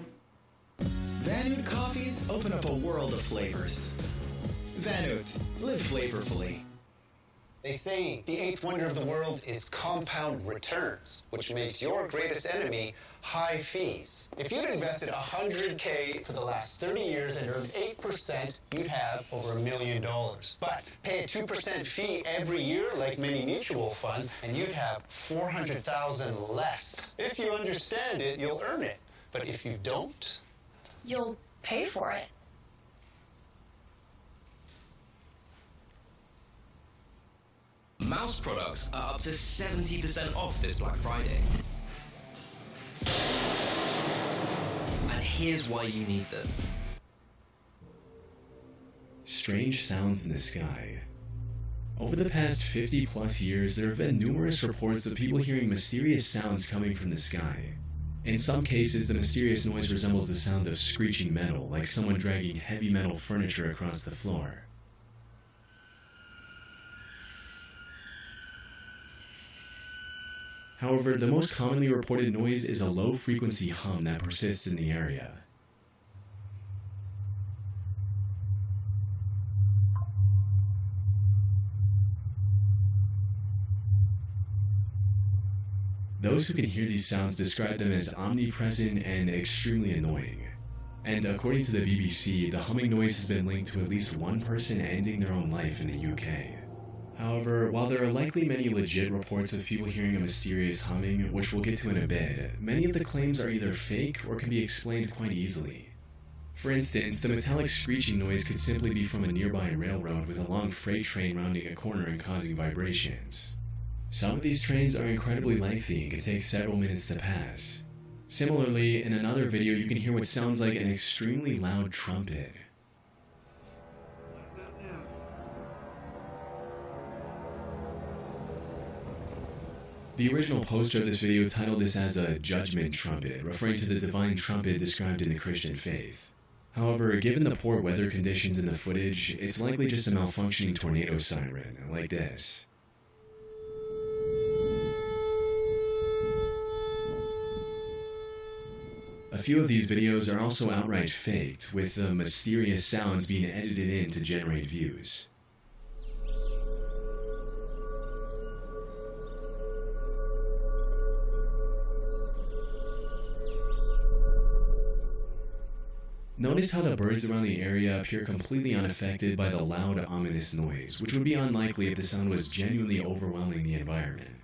Vanute coffees open up a world of flavors. Vanute, live flavorfully. They say the eighth wonder of the world is compound returns, which makes your greatest enemy high fees. If you'd invested $100K for the last 30 years and earned 8%, you'd have over $1 million. But pay a 2% fee every year, like many mutual funds, and you'd have $400,000 less. If you understand it, you'll earn it. But if you don't, You'll pay for it. Mouse products are up to 70% off this Black Friday. And here's why you need them. Strange sounds in the sky. Over the past 50 plus years, there have been numerous reports of people hearing mysterious sounds coming from the sky. In some cases, the mysterious noise resembles the sound of screeching metal, like someone dragging heavy metal furniture across the floor. However, the most commonly reported noise is a low-frequency hum that persists in the area. Those who can hear these sounds describe them as omnipresent and extremely annoying. And according to the BBC, the humming noise has been linked to at least one person ending their own life in the UK. However, while there are likely many legit reports of people hearing a mysterious humming, which we'll get to in a bit, many of the claims are either fake or can be explained quite easily. For instance, the metallic screeching noise could simply be from a nearby railroad with a long freight train rounding a corner and causing vibrations. Some of these trains are incredibly lengthy and can take several minutes to pass. Similarly, in another video you can hear what sounds like an extremely loud trumpet. The original poster of this video titled this as a judgment trumpet, referring to the divine trumpet described in the Christian faith. However, given the poor weather conditions in the footage, it's likely just a malfunctioning tornado siren, like this. A few of these videos are also outright faked, with the mysterious sounds being edited in to generate views. Notice how the birds around the area appear completely unaffected by the loud, ominous noise, which would be unlikely if the sound was genuinely overwhelming the environment.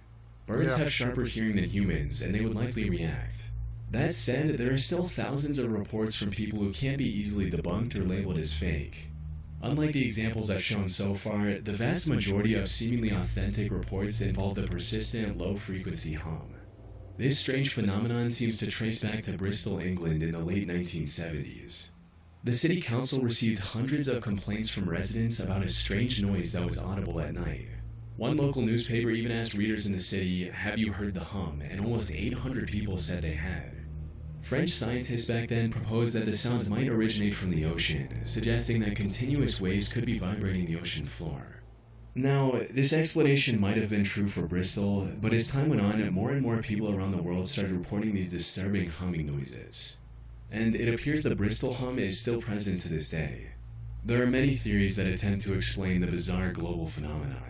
Birds have sharper hearing than humans, and they would likely react. That said, there are still thousands of reports from people who can't be easily debunked or labeled as fake. Unlike the examples I've shown so far, the vast majority of seemingly authentic reports involve the persistent, low-frequency hum. This strange phenomenon seems to trace back to Bristol, England in the late 1970s. The city council received hundreds of complaints from residents about a strange noise that was audible at night. One local newspaper even asked readers in the city, "Have you heard the hum?" and almost 800 people said they had. French scientists back then proposed that the sound might originate from the ocean, suggesting that continuous waves could be vibrating the ocean floor. Now, this explanation might have been true for Bristol, but as time went on, more and more people around the world started reporting these disturbing humming noises. And it appears the Bristol hum is still present to this day. There are many theories that attempt to explain the bizarre global phenomenon.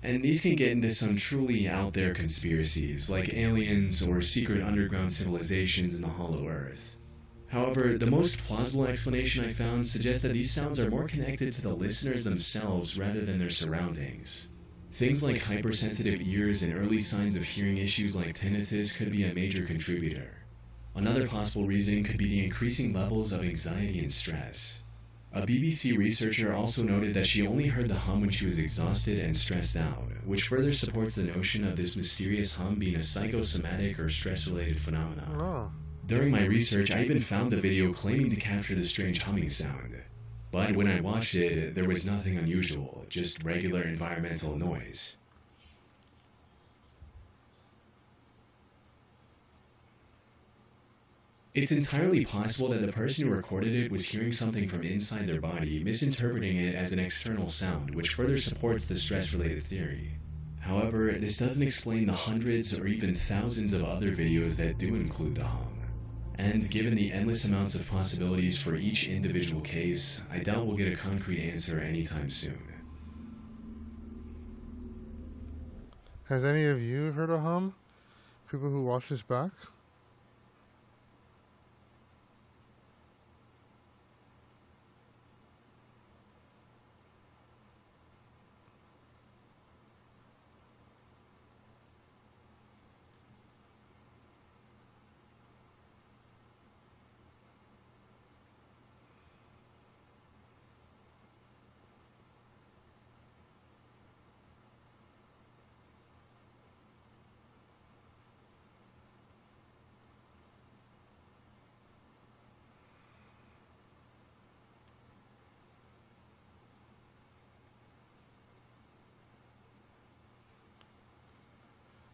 And these can get into some truly out-there conspiracies, like aliens or secret underground civilizations in the Hollow Earth. However, the most plausible explanation I found suggests that these sounds are more connected to the listeners themselves rather than their surroundings. Things like hypersensitive ears and early signs of hearing issues like tinnitus could be a major contributor. Another possible reason could be the increasing levels of anxiety and stress. A BBC researcher also noted that she only heard the hum when she was exhausted and stressed out, which further supports the notion of this mysterious hum being a psychosomatic or stress-related phenomenon. Oh. During my research, I even found the video claiming to capture the strange humming sound. But when I watched it, there was nothing unusual, just regular environmental noise. It's entirely possible that the person who recorded it was hearing something from inside their body, misinterpreting it as an external sound, which further supports the stress-related theory. However, this doesn't explain the hundreds or even thousands of other videos that do include the hum. And given the endless amounts of possibilities for each individual case, I doubt we'll get a concrete answer anytime soon. Has any of you heard a hum? People who watch this back?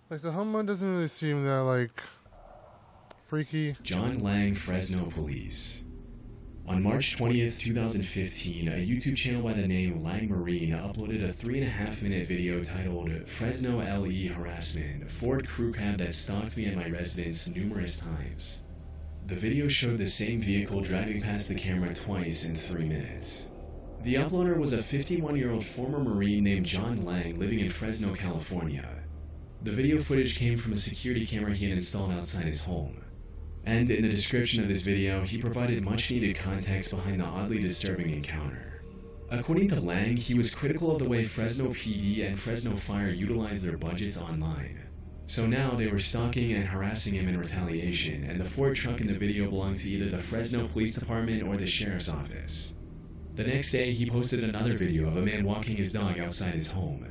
Like, the home one doesn't really seem that, like, freaky. John Lang Fresno Police. On March 20th, 2015, a YouTube channel by the name Lang Marine uploaded a 3.5-minute video titled Fresno LE Harassment, Ford Crew Cab that stalked me at my residence numerous times. The video showed the same vehicle driving past the camera twice in 3 minutes. The uploader was a 51-year-old former Marine named John Lang living in Fresno, California. The video footage came from a security camera he had installed outside his home. And in the description of this video, he provided much-needed context behind the oddly disturbing encounter. According to Lang, he was critical of the way Fresno PD and Fresno Fire utilized their budgets online. So now they were stalking and harassing him in retaliation, and the Ford truck in the video belonged to either the Fresno Police Department or the Sheriff's Office. The next day, he posted another video of a man walking his dog outside his home.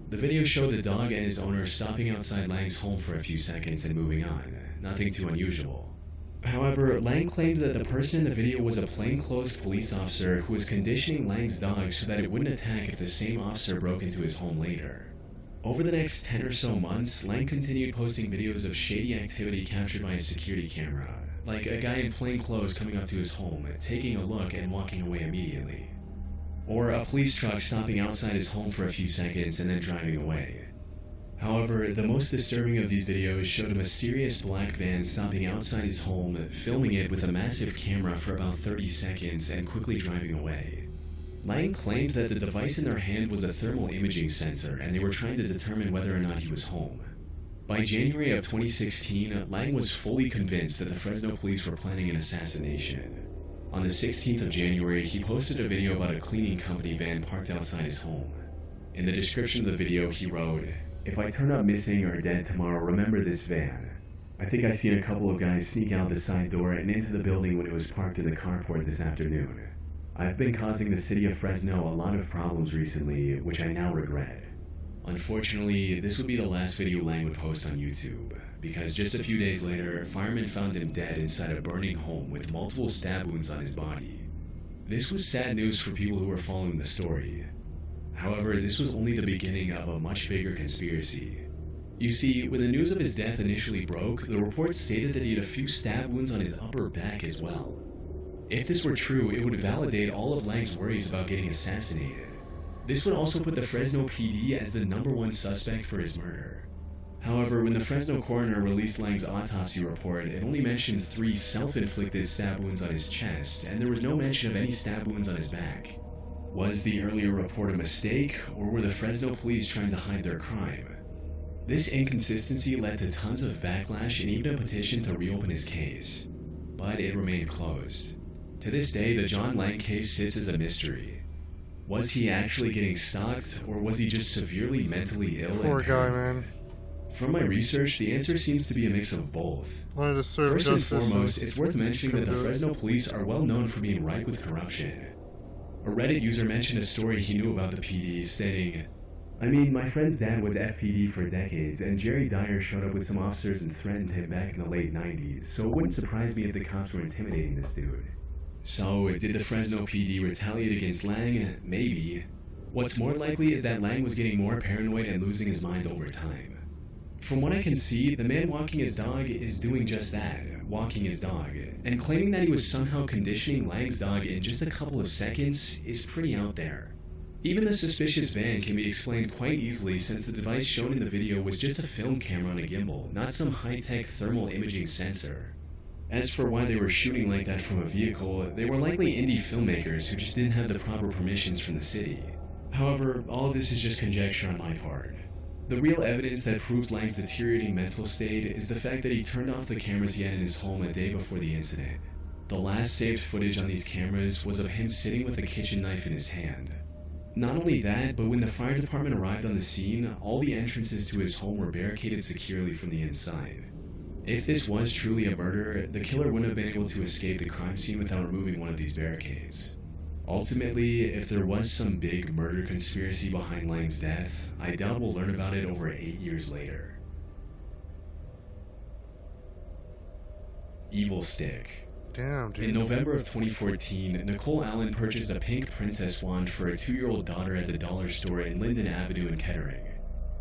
The video showed the dog and his owner stopping outside Lang's home for a few seconds and moving on. Nothing too unusual. However, Lang claimed that the person in the video was a plainclothes police officer who was conditioning Lang's dog so that it wouldn't attack if the same officer broke into his home later. Over the next 10 or so months, Lang continued posting videos of shady activity captured by a security camera, like a guy in plain clothes coming up to his home, taking a look and walking away immediately. Or a police truck stopping outside his home for a few seconds and then driving away. However, the most disturbing of these videos showed a mysterious black van stopping outside his home, filming it with a massive camera for about 30 seconds and quickly driving away. Lang claimed that the device in their hand was a thermal imaging sensor and they were trying to determine whether or not he was home. By January of 2016, Lang was fully convinced that the Fresno police were planning an assassination. On the 16th of January, he posted a video about a cleaning company van parked outside his home. In the description of the video, he wrote, "If I turn up missing or dead tomorrow, remember this van. I think I seen a couple of guys sneak out the side door and into the building when it was parked in the carport this afternoon. I've been causing the city of Fresno a lot of problems recently, which I now regret." Unfortunately, this would be the last video Lang would post on YouTube, because just a few days later, firemen found him dead inside a burning home with multiple stab wounds on his body. This was sad news for people who were following the story. However, this was only the beginning of a much bigger conspiracy. You see, when the news of his death initially broke, the reports stated that he had a few stab wounds on his upper back as well. If this were true, it would validate all of Lang's worries about getting assassinated. This would also put the Fresno PD as the #1 suspect for his murder. However, when the Fresno coroner released Lang's autopsy report, it only mentioned 3 self-inflicted stab wounds on his chest, and there was no mention of any stab wounds on his back. Was the earlier report a mistake, or were the Fresno police trying to hide their crime? This inconsistency led to tons of backlash and even a petition to reopen his case, but it remained closed. To this day, the John Lang case sits as a mystery. Was he actually getting stalked, or was he just severely mentally ill? Poor guy, man. From my research, the answer seems to be a mix of both. Wanted to serve First and justice foremost, it's worth mentioning that the Fresno police are well known for being rife with corruption. A Reddit user mentioned a story he knew about the PD, stating, "I mean, my friend's dad was FPD for decades, and Jerry Dyer showed up with some officers and threatened him back in the late 90s, so it wouldn't surprise me if the cops were intimidating this dude." So, did the Fresno PD retaliate against Lang? Maybe. What's more likely is that Lang was getting more paranoid and losing his mind over time. From what I can see, the man walking his dog is doing just that, walking his dog, and claiming that he was somehow conditioning Lang's dog in just a couple of seconds is pretty out there. Even the suspicious van can be explained quite easily since the device shown in the video was just a film camera on a gimbal, not some high-tech thermal imaging sensor. As for why they were shooting like that from a vehicle, they were likely indie filmmakers who just didn't have the proper permissions from the city. However, all of this is just conjecture on my part. The real evidence that proves Lang's deteriorating mental state is the fact that he turned off the cameras he had in his home a day before the incident. The last saved footage on these cameras was of him sitting with a kitchen knife in his hand. Not only that, but when the fire department arrived on the scene, all the entrances to his home were barricaded securely from the inside. If this was truly a murder, the killer wouldn't have been able to escape the crime scene without removing one of these barricades. Ultimately, if there was some big murder conspiracy behind Lang's death, I doubt we'll learn about it over 8 years later. Evil Stick. Damn, dude. In November of 2014, Nicole Allen purchased a pink princess wand for her 2-year-old daughter at the dollar store in Linden Avenue in Kettering.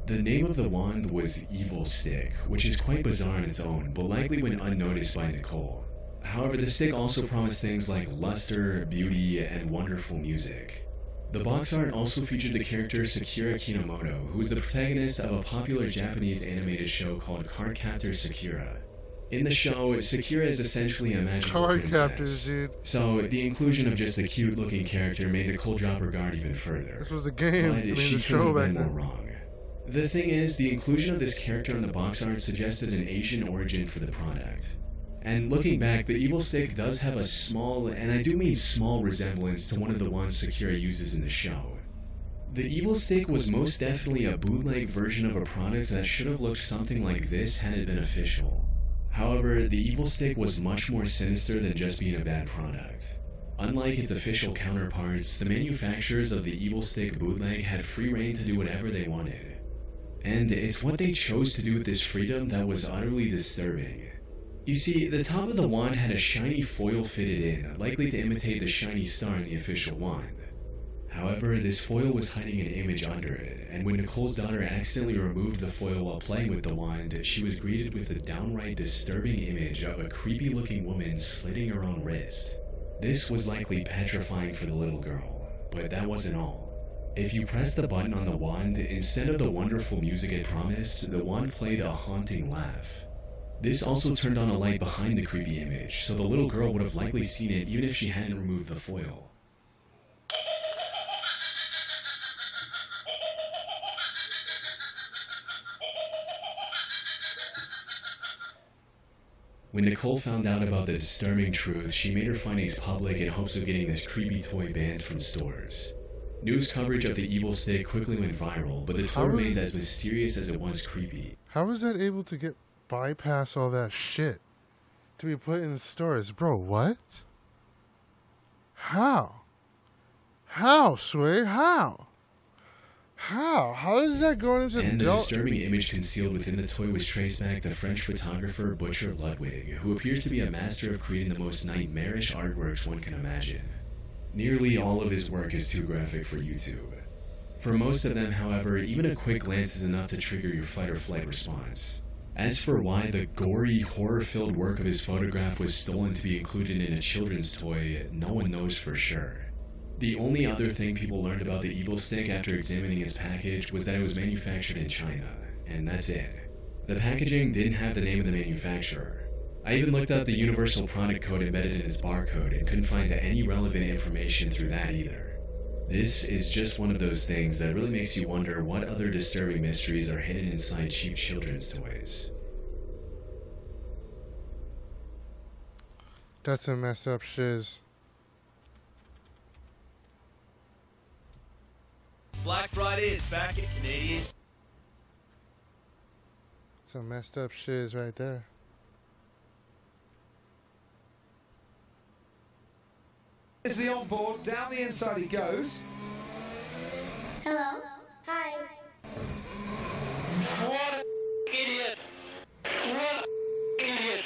The name of the wand was Evil Stick, which is quite bizarre on its own, but likely went unnoticed by Nicole. However, the stick also promised things like luster, beauty, and wonderful music. The box art also featured the character Sakura Kinomoto, who is the protagonist of a popular Japanese animated show called Cardcaptor Sakura. In the show, Sakura is essentially a magical princess. Dude. So the inclusion of just a cute-looking character made Nicole drop her guard even further. This was the game. But I mean, she the show couldn't have back been more then. wrong. The thing is, the inclusion of this character in the box art suggested an Asian origin for the product. And looking back, the Evil Stick does have a small, and I do mean small, resemblance to one of the wands Sakura uses in the show. The Evil Stick was most definitely a bootleg version of a product that should have looked something like this had it been official. However, the Evil Stick was much more sinister than just being a bad product. Unlike its official counterparts, the manufacturers of the Evil Stick bootleg had free reign to do whatever they wanted. And it's what they chose to do with this freedom that was utterly disturbing. You see, the top of the wand had a shiny foil fitted in, likely to imitate the shiny star in the official wand. However, this foil was hiding an image under it, and when Nicole's daughter accidentally removed the foil while playing with the wand, she was greeted with a downright disturbing image of a creepy-looking woman slitting her own wrist. This was likely petrifying for the little girl, but that wasn't all. If you pressed the button on the wand, instead of the wonderful music it promised, the wand played a haunting laugh. This also turned on a light behind the creepy image, so the little girl would have likely seen it even if she hadn't removed the foil. When Nicole found out about the disturbing truth, she made her findings public in hopes of getting this creepy toy banned from stores. News coverage of the Evil Stick quickly went viral, but the toy remained as mysterious as it was creepy. How was that able to get bypass all that shit to be put in the stores? Bro, what? How? How, Sway? How? How is that going into And the adult? disturbing image concealed within the toy was traced back to French photographer Butcher Ludwig, who appears to be a master of creating the most nightmarish artworks one can imagine. Nearly all of his work is too graphic for YouTube. For most of them, however, even a quick glance is enough to trigger your fight or flight response. As for why the gory, horror-filled work of his photograph was stolen to be included in a children's toy, no one knows for sure. The only other thing people learned about the Evil Stick after examining its package was that it was manufactured in China, and that's it. The packaging didn't have the name of the manufacturer. I even looked up the universal product code embedded in its barcode and couldn't find any relevant information through that either. This is just one of those things that really makes you wonder what other disturbing mysteries are hidden inside cheap children's toys. That's some messed up shiz. Black Friday is back at Canadian. Some messed up shiz right there. Is the onboard, down the inside he goes. Hello. Hi. What an idiot! What an idiot!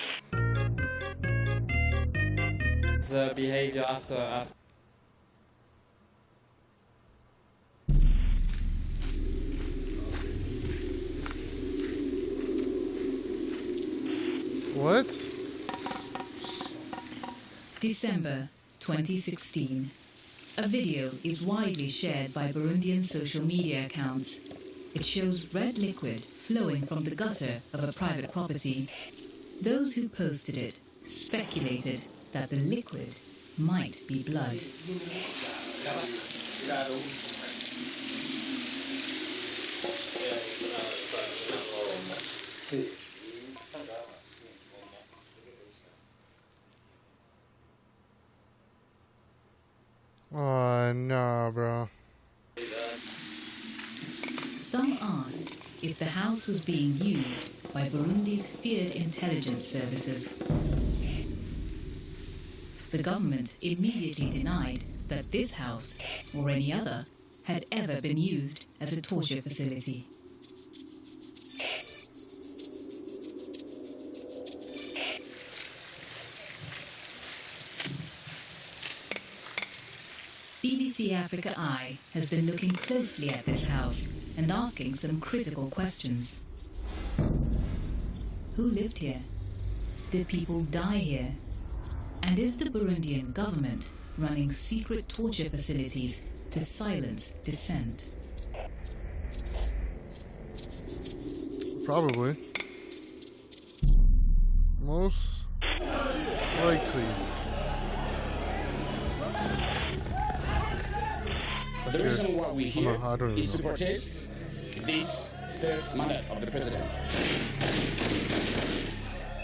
The behavior after. What? December 2016. A video is widely shared by Burundian social media accounts. It shows red liquid flowing from the gutter of a private property. Those who posted it speculated that the liquid might be blood. Oh, no, bro. Some asked if the house was being used by Burundi's feared intelligence services. The government immediately denied that this house, or any other, had ever been used as a torture facility. BBC Africa Eye has been looking closely at this house and asking some critical questions. Who lived here? Did people die here? And is the Burundian government running secret torture facilities to silence dissent? Probably. Most likely. The reason why we're here is to know. protest this third mandate of the president.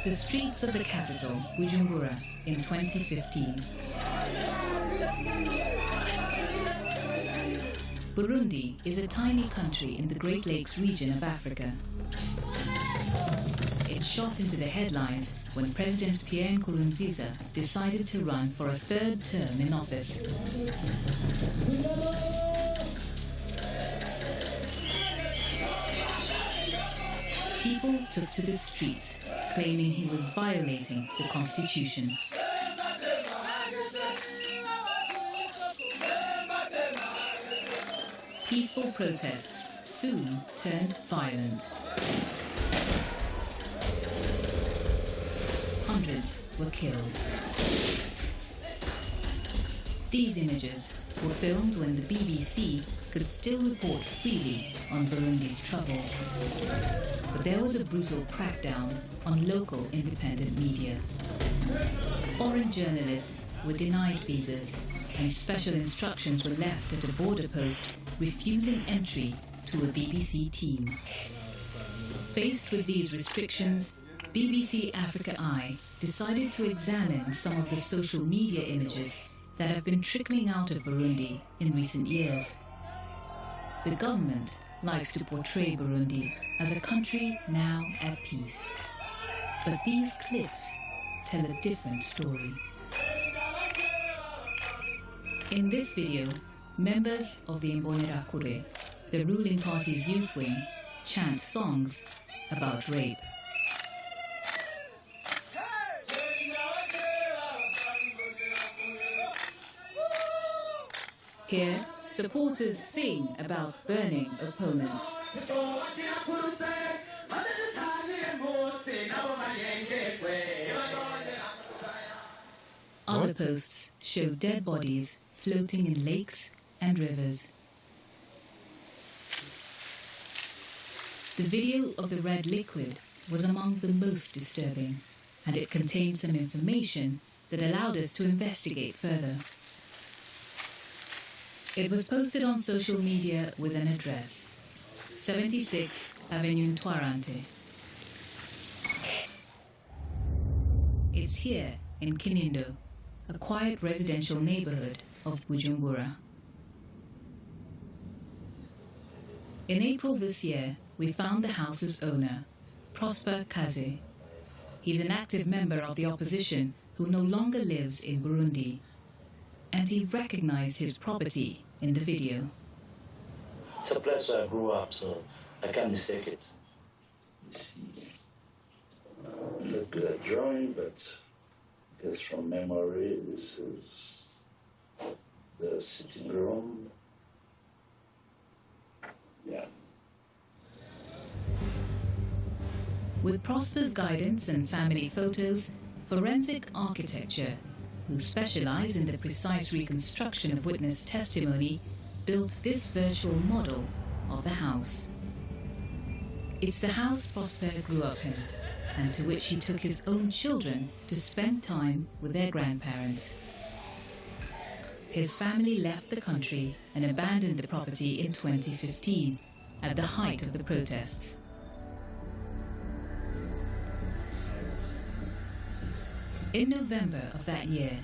The streets of the capital, Bujumbura, in 2015. Burundi is a tiny country in the Great Lakes region of Africa. It shot into the headlines when President Pierre Nkurunziza decided to run for a third term in office. People took to the streets, claiming he was violating the constitution. Peaceful protests soon turned violent. Hundreds were killed. These images were filmed when the BBC could still report freely on Burundi's troubles. But there was a brutal crackdown on local independent media. Foreign journalists were denied visas, and special instructions were left at a border post refusing entry to a BBC team. Faced with these restrictions, BBC Africa Eye decided to examine some of the social media images that have been trickling out of Burundi in recent years. The government likes to portray Burundi as a country now at peace. But these clips tell a different story. In this video, members of the Imbonerakure, the ruling party's youth wing, chant songs about rape. Here, supporters sing about burning opponents. Other posts show dead bodies floating in lakes and rivers. The video of the red liquid was among the most disturbing, and it contained some information that allowed us to investigate further. It was posted on social media with an address, 76 Avenue Ntwarante. It's here in Kinindo, a quiet residential neighborhood of Bujumbura. In April this year, we found the house's owner, Prosper Kaze. He's an active member of the opposition who no longer lives in Burundi, and he recognized his property in the video. It's a place where I grew up, so I can't mistake it. You see, I'm not good at drawing, but I guess from memory, this is the sitting room. Yeah. With Prosper's guidance and family photos, forensic architecture, who specialize in the precise reconstruction of witness testimony, built this virtual model of the house. It's the house Prosper grew up in, and to which he took his own children to spend time with their grandparents. His family left the country and abandoned the property in 2015, at the height of the protests. In November of that year,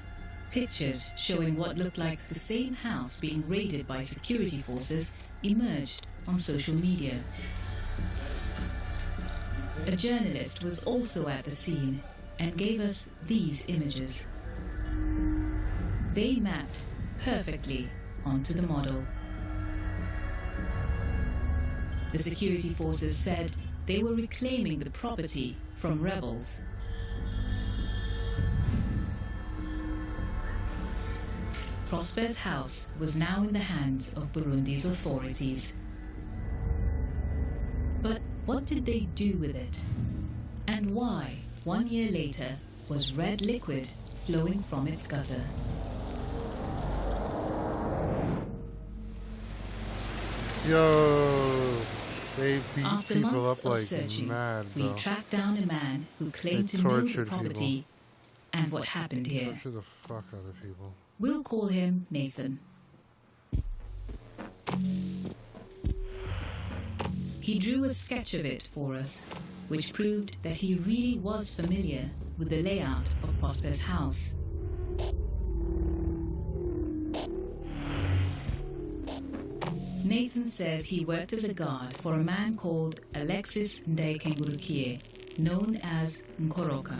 pictures showing what looked like the same house being raided by security forces emerged on social media. A journalist was also at the scene and gave us these images. They mapped perfectly onto the model. The security forces said they were reclaiming the property from rebels. Prosper's house was now in the hands of Burundi's authorities. What did they do with it? And why, 1 year later, was red liquid flowing from its gutter? Yo, they beat After people months up of like searching, mad, we bro. tracked down a man who claimed They to know the tortured property and what happened They here. torture the fuck out of people. We'll call him Nathan. He drew a sketch of it for us, which proved that he really was familiar with the layout of Prosper's house. Nathan says he worked as a guard for a man called Alexis Ndaikengurukie, known as Nkoroka.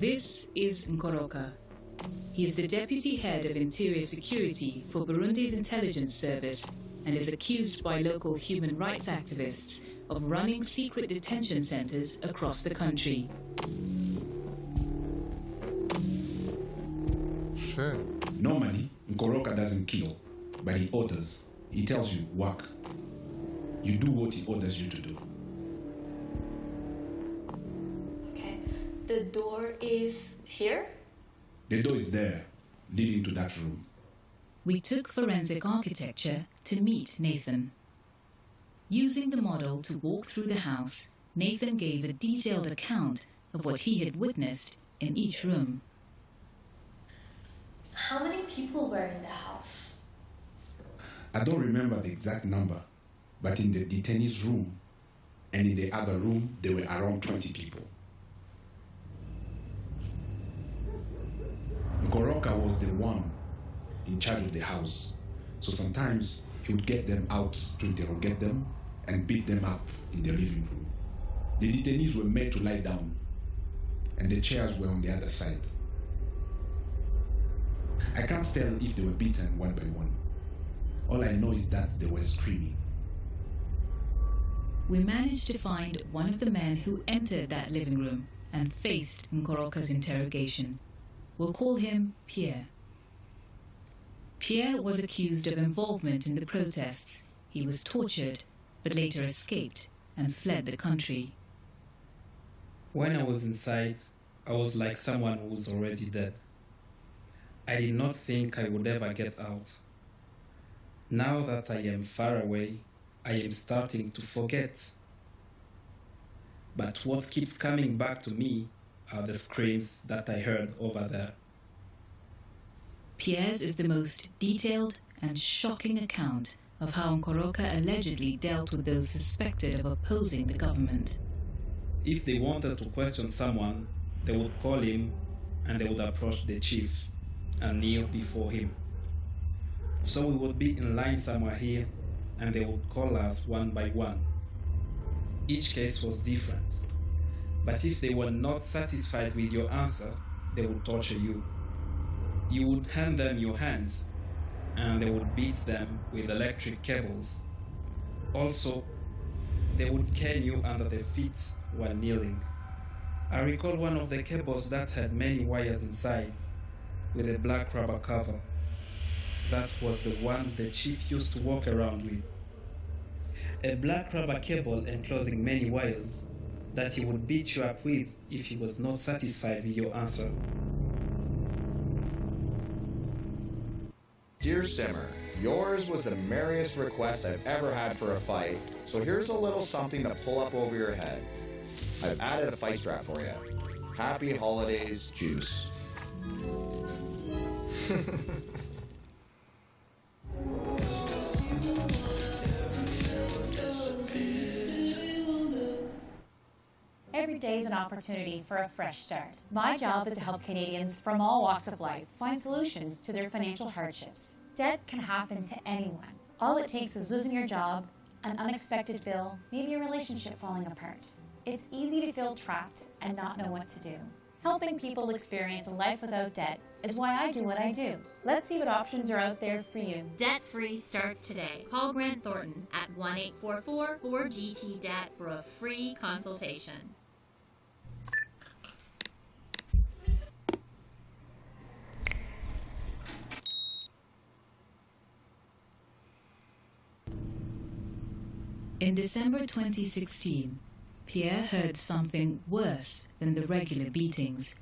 This is Nkoroka. He is the deputy head of interior security for Burundi's intelligence service and is accused by local human rights activists of running secret detention centers across the country. Shit. Normally, Nkoroka doesn't kill, but he orders. He tells you, work. You do what he orders you to do. Okay. The door is here? The door is there, leading to that room. We took forensic architecture to meet Nathan. Using the model to walk through the house, Nathan gave a detailed account of what he had witnessed in each room. How many people were in the house? I don't remember the exact number, but in the detainees' room and in the other room, there were around 20 people. Nkoroka was the one in charge of the house, so sometimes he would get them out to interrogate them and beat them up in the living room. The detainees were made to lie down, and the chairs were on the other side. I can't tell if they were beaten one by one. All I know is that they were screaming. We managed to find one of the men who entered that living room and faced Nkoroka's interrogation. We'll call him Pierre. Pierre was accused of involvement in the protests. He was tortured, but later escaped and fled the country. When I was inside, I was like someone who was already dead. I did not think I would ever get out. Now that I am far away, I am starting to forget. But what keeps coming back to me are the screams that I heard over there. Pierre's is the most detailed and shocking account of how Nkoroka allegedly dealt with those suspected of opposing the government. If they wanted to question someone, they would call him and they would approach the chief and kneel before him. So we would be in line somewhere here and they would call us one by one. Each case was different, but if they were not satisfied with your answer, they would torture you. You would hand them your hands and they would beat them with electric cables. Also, they would cane you under the feet while kneeling. I recall one of the cables that had many wires inside with a black rubber cover. That was the one the chief used to walk around with. A black rubber cable enclosing many wires that he would beat you up with if he was not satisfied with your answer. Dear Simmer, yours was the merriest request I've ever had for a fight, so here's a little something to pull up over your head. I've added a fight strap for you. Happy holidays, Juice. Every day is an opportunity for a fresh start. My job is to help Canadians from all walks of life find solutions to their financial hardships. Debt can happen to anyone. All it takes is losing your job, an unexpected bill, maybe a relationship falling apart. It's easy to feel trapped and not know what to do. Helping people experience a life without debt is why I do what I do. Let's see what options are out there for you. Debt-free starts today. Call Grant Thornton at 1-844-4GT-DEBT for a free consultation. In December 2016, Pierre heard something worse than the regular beatings.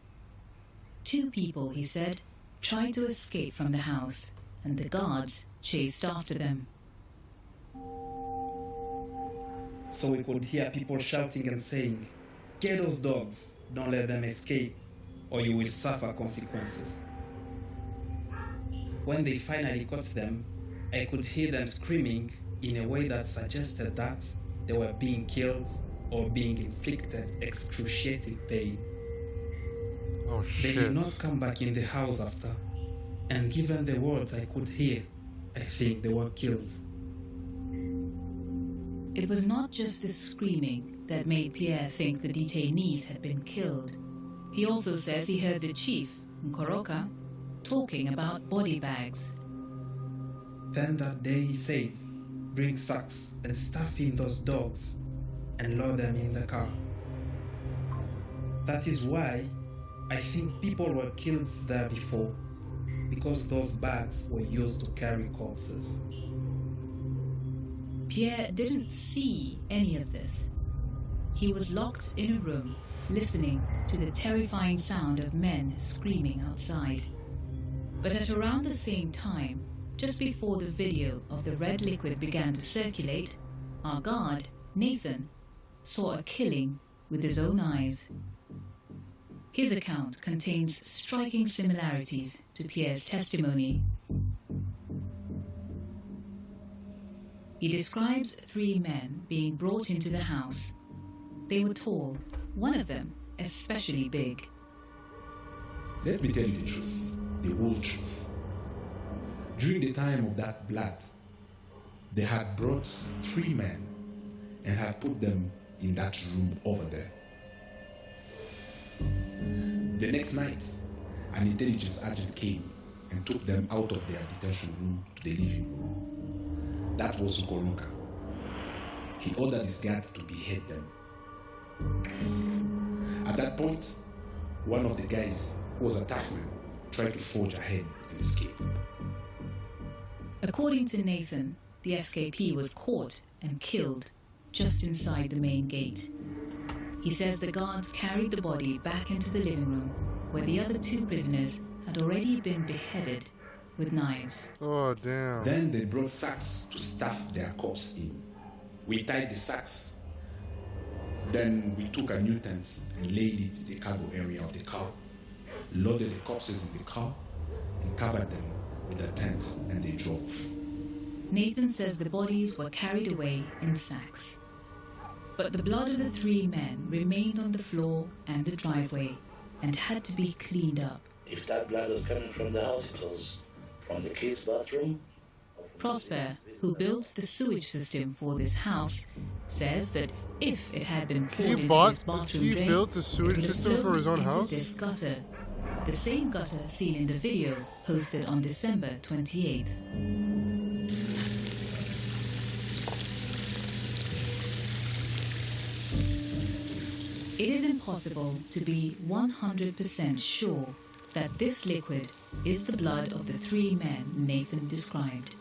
2 people, he said, tried to escape from the house, and the guards chased after them. So we could hear people shouting and saying, "Get those dogs, don't let them escape, or you will suffer consequences." When they finally caught them, I could hear them screaming in a way that suggested that they were being killed or being inflicted excruciating pain. Oh, They shit. did not come back in the house after, and given the words I could hear, I think they were killed. It was not just the screaming that made Pierre think the detainees had been killed. He also says he heard the chief, Nkoroka, talking about body bags. Then that day he said, "Bring sacks and stuff in those dogs and load them in the car." That is why I think people were killed there before, because those bags were used to carry corpses. Pierre didn't see any of this. He was locked in a room, listening to the terrifying sound of men screaming outside. But at around the same time, just before the video of the red liquid began to circulate, our guard, Nathan, saw a killing with his own eyes. His account contains striking similarities to Pierre's testimony. He describes 3 men being brought into the house. They were tall, one of them especially big. Let me tell you the truth, the whole truth. During the time of that blood, they had brought 3 men and had put them in that room over there. The next night, an intelligence agent came and took them out of their detention room to the living room. That was Nkoroka. He ordered his guard to behead them. At that point, one of the guys, who was a tough man, tried to forge ahead and escape. According to Nathan, the escapee was caught and killed just inside the main gate. He says the guards carried the body back into the living room, where the other 2 prisoners had already been beheaded with knives. Oh, damn. Then they brought sacks to stuff their corpse in. We tied the sacks. Then we took a new tent and laid it in the cargo area of the car, loaded the corpses in the car, and covered them with a tent, and they drove. Nathan says the bodies were carried away in sacks. But the blood of the 3 men remained on the floor and the driveway and had to be cleaned up. If that blood was coming from the house, it was from the kids' bathroom. Prosper, who built the sewage system for this house, says that if it had been poured into his bathroom drain, built the sewage it would have system for flowed his own into house? this gutter, the same gutter seen in the video posted on December 28th. It is impossible to be 100% sure that this liquid is the blood of the 3 men Nathan described.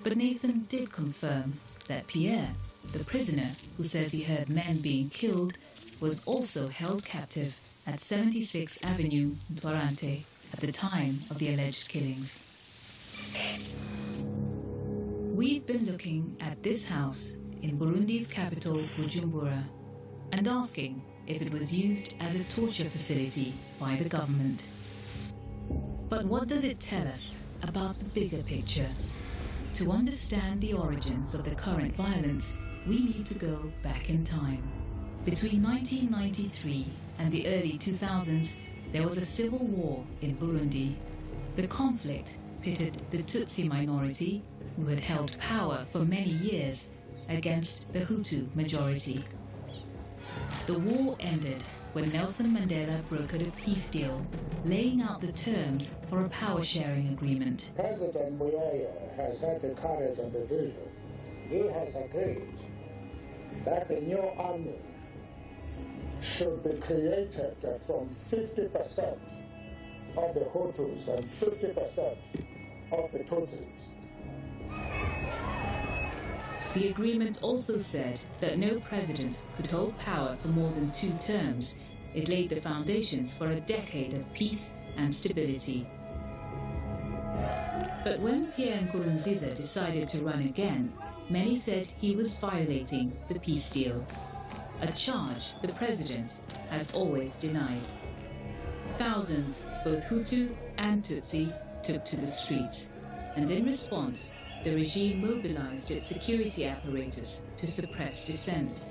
But Nathan did confirm that Pierre, the prisoner who says he heard men being killed, was also held captive at 76 Avenue, Ntwarante, at the time of the alleged killings. We've been looking at this house in Burundi's capital, Bujumbura, and asking if it was used as a torture facility by the government. But what does it tell us about the bigger picture? To understand the origins of the current violence, we need to go back in time. Between 1993 and the early 2000s, there was a civil war in Burundi. The conflict pitted the Tutsi minority, who had held power for many years, against the Hutu majority. The war ended when Nelson Mandela brokered a peace deal, laying out the terms for a power-sharing agreement. President Muyaya has had the courage and the vision. He has agreed that the new army should be created from 50% of the Hutus and 50% of the Tutsis. The agreement also said that no president could hold power for more than 2 terms. It laid the foundations for a decade of peace and stability. But when Pierre Nkurunziza decided to run again, many said he was violating the peace deal, a charge the president has always denied. Thousands, both Hutu and Tutsi, took to the streets, and in response, the regime mobilized its security apparatus to suppress dissent.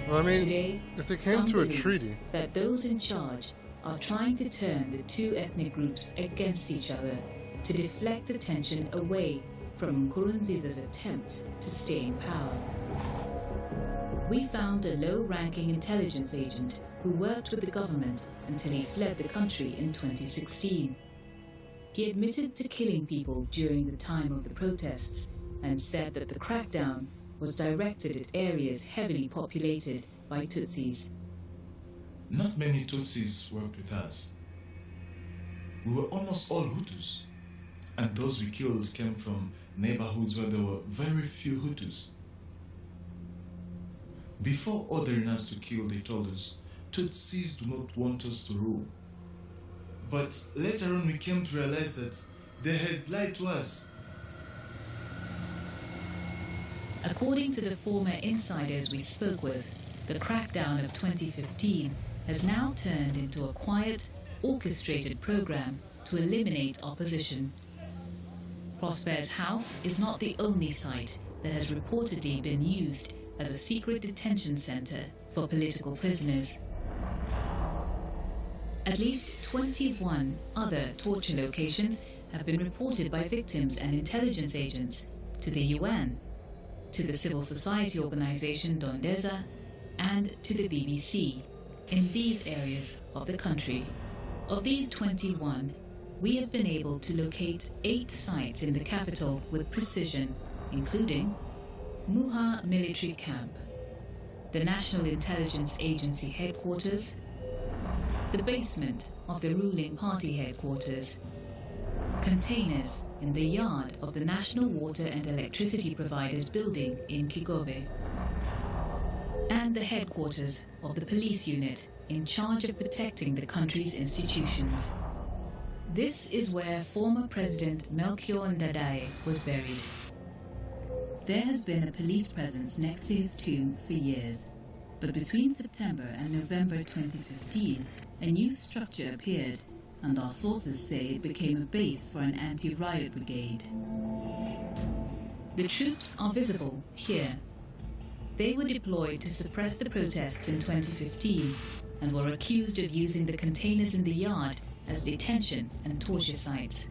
Well, I mean, today, if they came some to a believe treaty, that those in charge are trying to turn the 2 ethnic groups against each other to deflect attention away from Nkurunziza's attempts to stay in power. We found a low-ranking intelligence agent who worked with the government until he fled the country in 2016. He admitted to killing people during the time of the protests and said that the crackdown was directed at areas heavily populated by Tutsis. Not many Tutsis worked with us. We were almost all Hutus, and those we killed came from neighborhoods where there were very few Hutus. Before ordering us to kill, they told us, Tutsis do not want us to rule. But later on we came to realize that they had lied to us. According to the former insiders we spoke with, the crackdown of 2015 has now turned into a quiet, orchestrated program to eliminate opposition. Prosper's house is not the only site that has reportedly been used as a secret detention center for political prisoners. At least 21 other torture locations have been reported by victims and intelligence agents to the UN, to the civil society organization Dondeza, and to the BBC in these areas of the country. Of these 21, we have been able to locate 8 sites in the capital with precision, including Muha Military Camp, the National Intelligence Agency headquarters, the basement of the ruling party headquarters, containers in the yard of the National Water and Electricity Providers building in Kigobe, and the headquarters of the police unit in charge of protecting the country's institutions. This is where former President Melchior Ndadaye was buried. There has been a police presence next to his tomb for years, but between September and November 2015, a new structure appeared, and our sources say it became a base for an anti-riot brigade. The troops are visible here. They were deployed to suppress the protests in 2015 and were accused of using the containers in the yard as detention and torture sites.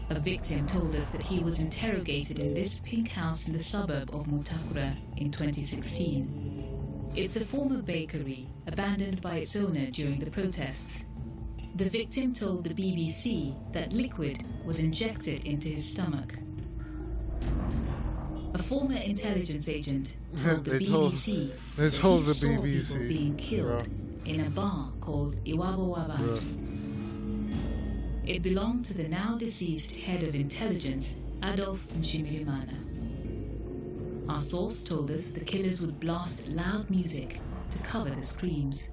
A victim told us that he was interrogated in this pink house in the suburb of Mutakura in 2016. It's a former bakery, abandoned by its owner during the protests. The victim told the BBC that liquid was injected into his stomach. A former intelligence agent told the BBC they that told he the saw BBC. people being killed in a bar called Iwabo Wabantu. It belonged to the now deceased head of intelligence, Adolf Nshimirimana. Our source told us the killers would blast loud music to cover the screams.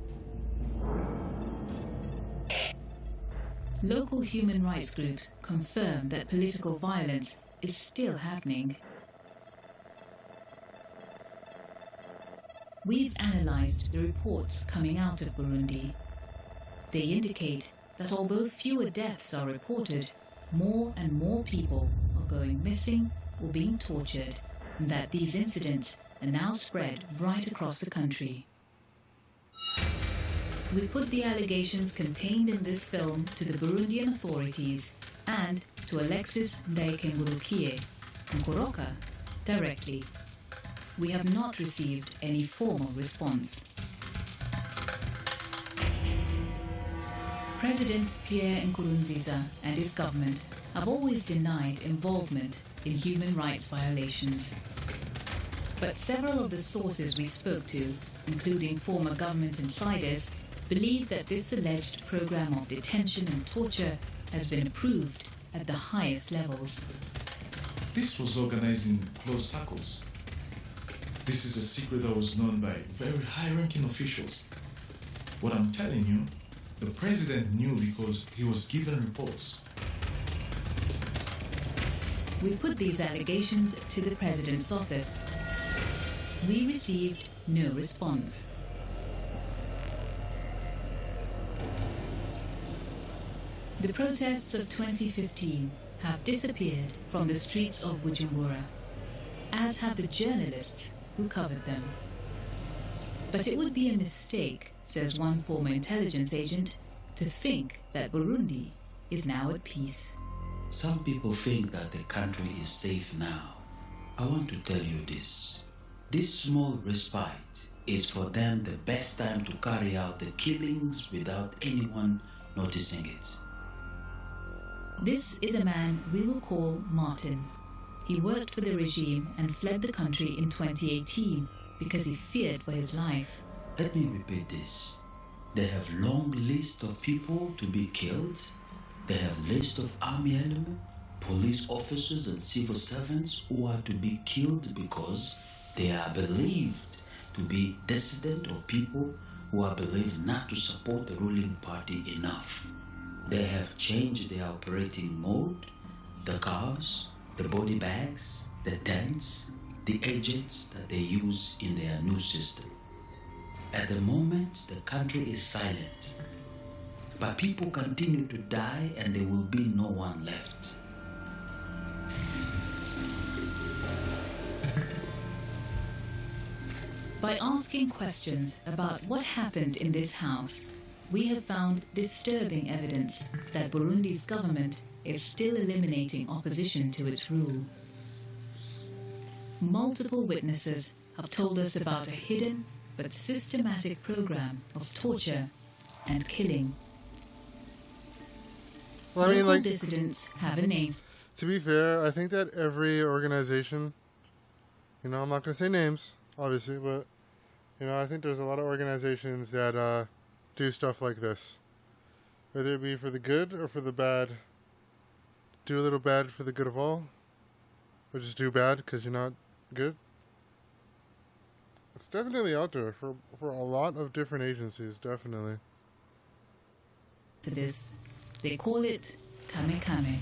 Local human rights groups confirm that political violence is still happening. We've analyzed the reports coming out of Burundi. They indicate that although fewer deaths are reported, more and more people are going missing or being tortured, and that these incidents are now spread right across the country. We put the allegations contained in this film to the Burundian authorities and to Alexis Ndayikengurukiye Nkoroka directly. We have not received any formal response. President Pierre Nkurunziza and his government have always denied involvement in human rights violations. But several of the sources we spoke to, including former government insiders, believe that this alleged program of detention and torture has been approved at the highest levels. This was organized in closed circles. This is a secret that was known by very high-ranking officials. What I'm telling you, the president knew because he was given reports. We put these allegations to the president's office. We received no response. The protests of 2015 have disappeared from the streets of Bujumbura, as have the journalists who covered them. But it would be a mistake, says one former intelligence agent, to think that Burundi is now at peace. Some people think that the country is safe now. I want to tell you this. This small respite is for them the best time to carry out the killings without anyone noticing it. This is a man we will call Martin. He worked for the regime and fled the country in 2018 because he feared for his life. Let me repeat this. They have long list of people to be killed. They have list of army elements, police officers and civil servants who are to be killed because they are believed to be dissident or people who are believed not to support the ruling party enough. They have changed their operating mode, the cars, the body bags, the tents, the agents that they use in their new system. At the moment, the country is silent. But people continue to die and there will be no one left. By asking questions about what happened in this house, we have found disturbing evidence that Burundi's government is still eliminating opposition to its rule. Multiple witnesses have told us about a hidden but systematic program of torture and killing. Well, I mean, Local dissidents have a name. To be fair, I think that every organization, I'm not going to say names, obviously, but, I think there's a lot of organizations that do stuff like this. Whether it be for the good or for the bad. Do a little bad for the good of all. Or just do bad because you're not good. It's definitely out there for a lot of different agencies, definitely. For this, they call it Kame Kame,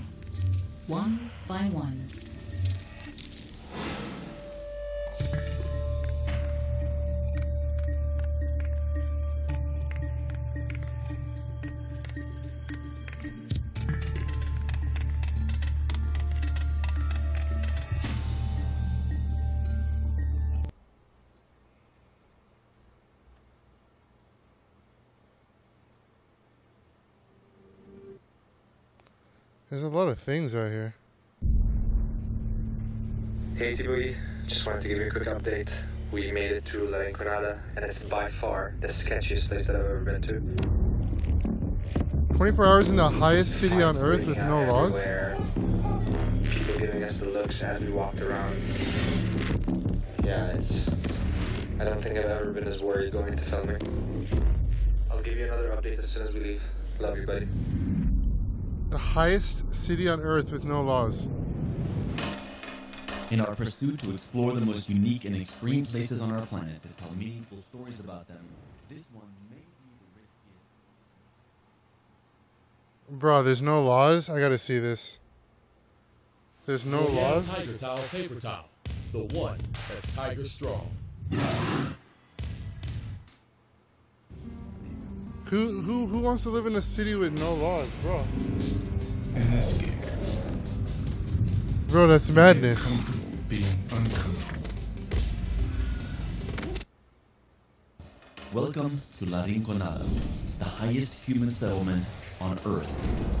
one by one. There's a lot of things out here. Hey T-Boogie, just wanted to give you a quick update. We made it to La Rinconada, and it's by far the sketchiest place that I've ever been to. 24 hours in the highest city on earth with no laws? People giving us the looks as we walked around. Yeah, I don't think I've ever been as worried going into filming. I'll give you another update as soon as we leave. Love you, buddy. The highest city on earth with no laws. In our pursuit to explore the most unique and extreme places on our planet to tell meaningful stories about them, this one may be the riskiest. Bro, there's no laws? I gotta see this. There's no laws? Tiger Towel Paper Towel. The one that's Tiger Strong. Who wants to live in a city with no laws, bro? In this gig. Bro, that's madness. Being uncomfortable. Welcome to La Rinconada, the highest human settlement on Earth,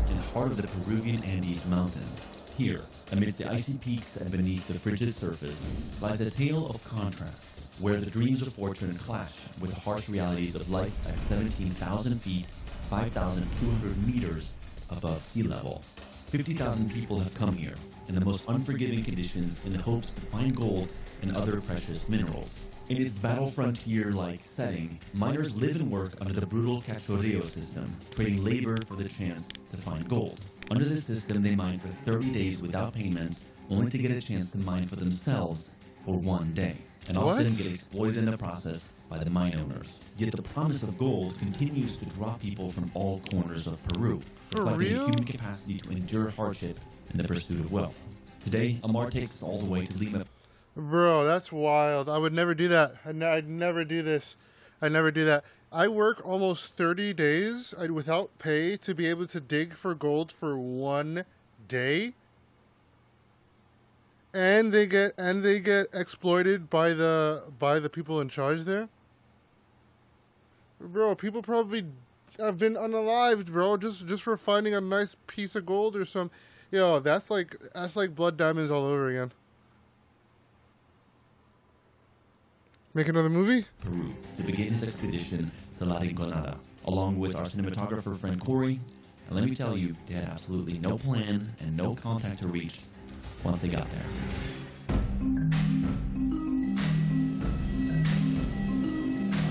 in the heart of the Peruvian Andes Mountains. Here, amidst the icy peaks and beneath the frigid surface, lies a tale of contrasts, where the dreams of fortune clash with the harsh realities of life at 17,000 feet, 5,200 meters above sea level. 50,000 people have come here, in the most unforgiving conditions, in the hopes to find gold and other precious minerals. In its battle frontier-like setting, miners live and work under the brutal cachorreo system, trading labor for the chance to find gold. Under this system, they mine for 30 days without payment, only to get a chance to mine for themselves for one day, and often get exploited in the process by the mine owners. Yet the promise of gold continues to draw people from all corners of Peru, reflecting a human capacity to endure hardship in the pursuit of wealth. Today, Amar takes us all the way to Lima. Bro, that's wild. I would never do that. I'd never do this. I'd never do that. I work almost 30 days without pay to be able to dig for gold for one day. And they get exploited by the people in charge there. Bro, people probably have been unalived, bro, just for finding a nice piece of gold or some. Yo, that's like blood diamonds all over again. Make another movie? Peru to begin his expedition to La Rinconada, along with our cinematographer friend Corey. And let me tell you, they had absolutely no plan and no contact to reach once they got there.